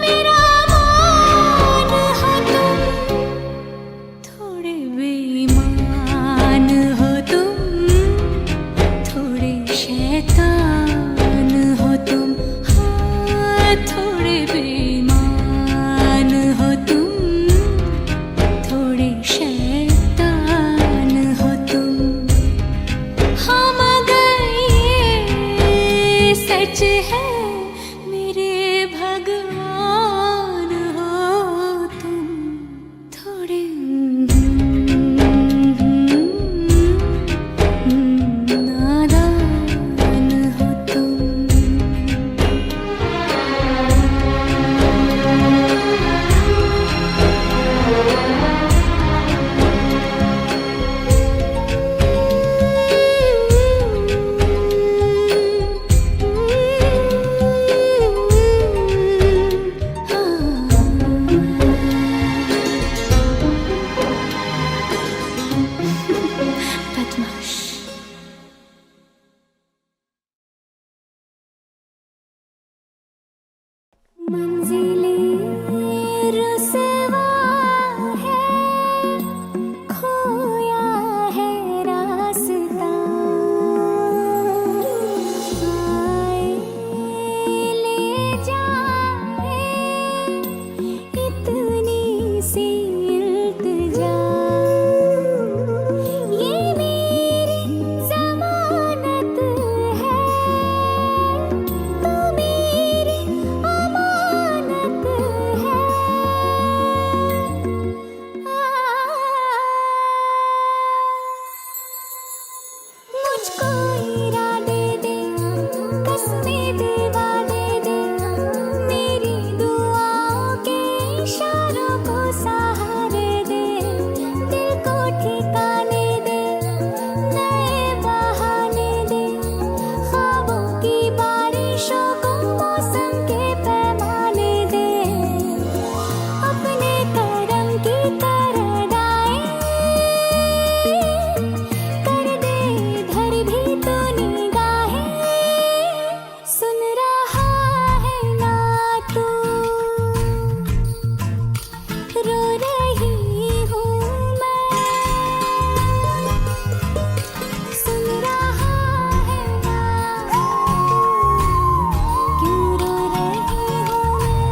मेरा मान हो तुम, थोड़े बेईमान हो तुम, थोड़े शैतान हो तुम। हाँ थोड़े बेईमान हो तुम, थोड़े शैतान हो तुम। हाँ मगर ये सच है मेरे भगवान हो तुम, थोड़े नादान हो तुम। बदमाश। मंजिलें रुसवा है, खोया है रास्ता, आए ले जाए इतनी सी इल्तिजा, ये मेरी ज़मानत है, तू मेरी अमानत है। मुझको इरादे दे, कसमें दिवा दे, मेरी दुआओं के इशारों को सहारे दे, दिल को ठिकाने दे, नए बहाने दे, ख्वाबों की बारिशों को मौसम के पैमाने दे, अपने करम की तरदाएं कर दे इधर भी तो निगाहें, सुन रहा है ना तू, रो रही हूँ मैं, सुन रहा है ना, क्यों रो रही हूँ मैं,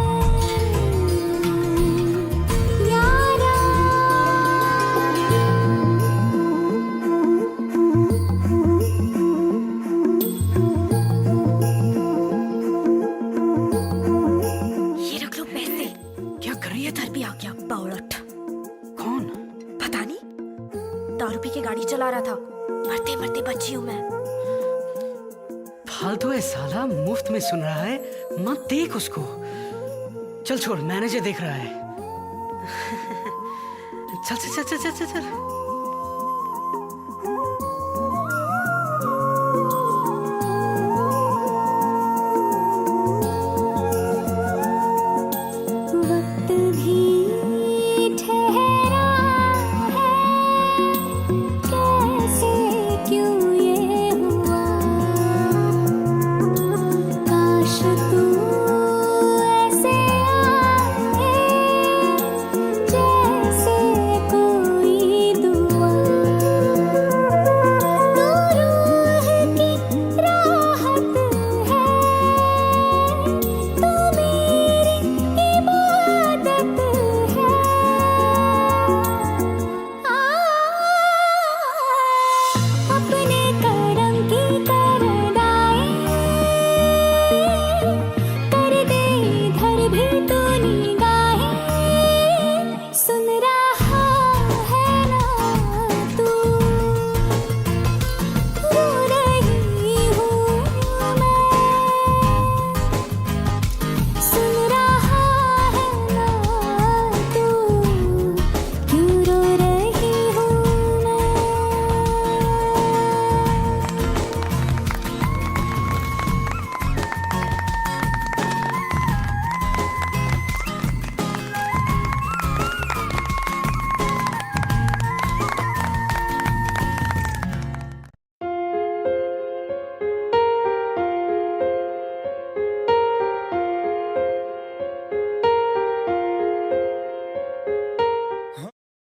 यारा। ये रख लो पैसे। क्या कर रही है इधर भी आ गया बावड़ट। कौन? पता नहीं, दारू पी के गाड़ी चला रहा था, मरते मरते बची हूँ मैं। फालतू है साला, मुफ्त में सुन रहा है, मत देख उसको। चल छोड़, मैनेजर देख रहा है। चल चल चल चल चल चल, चल।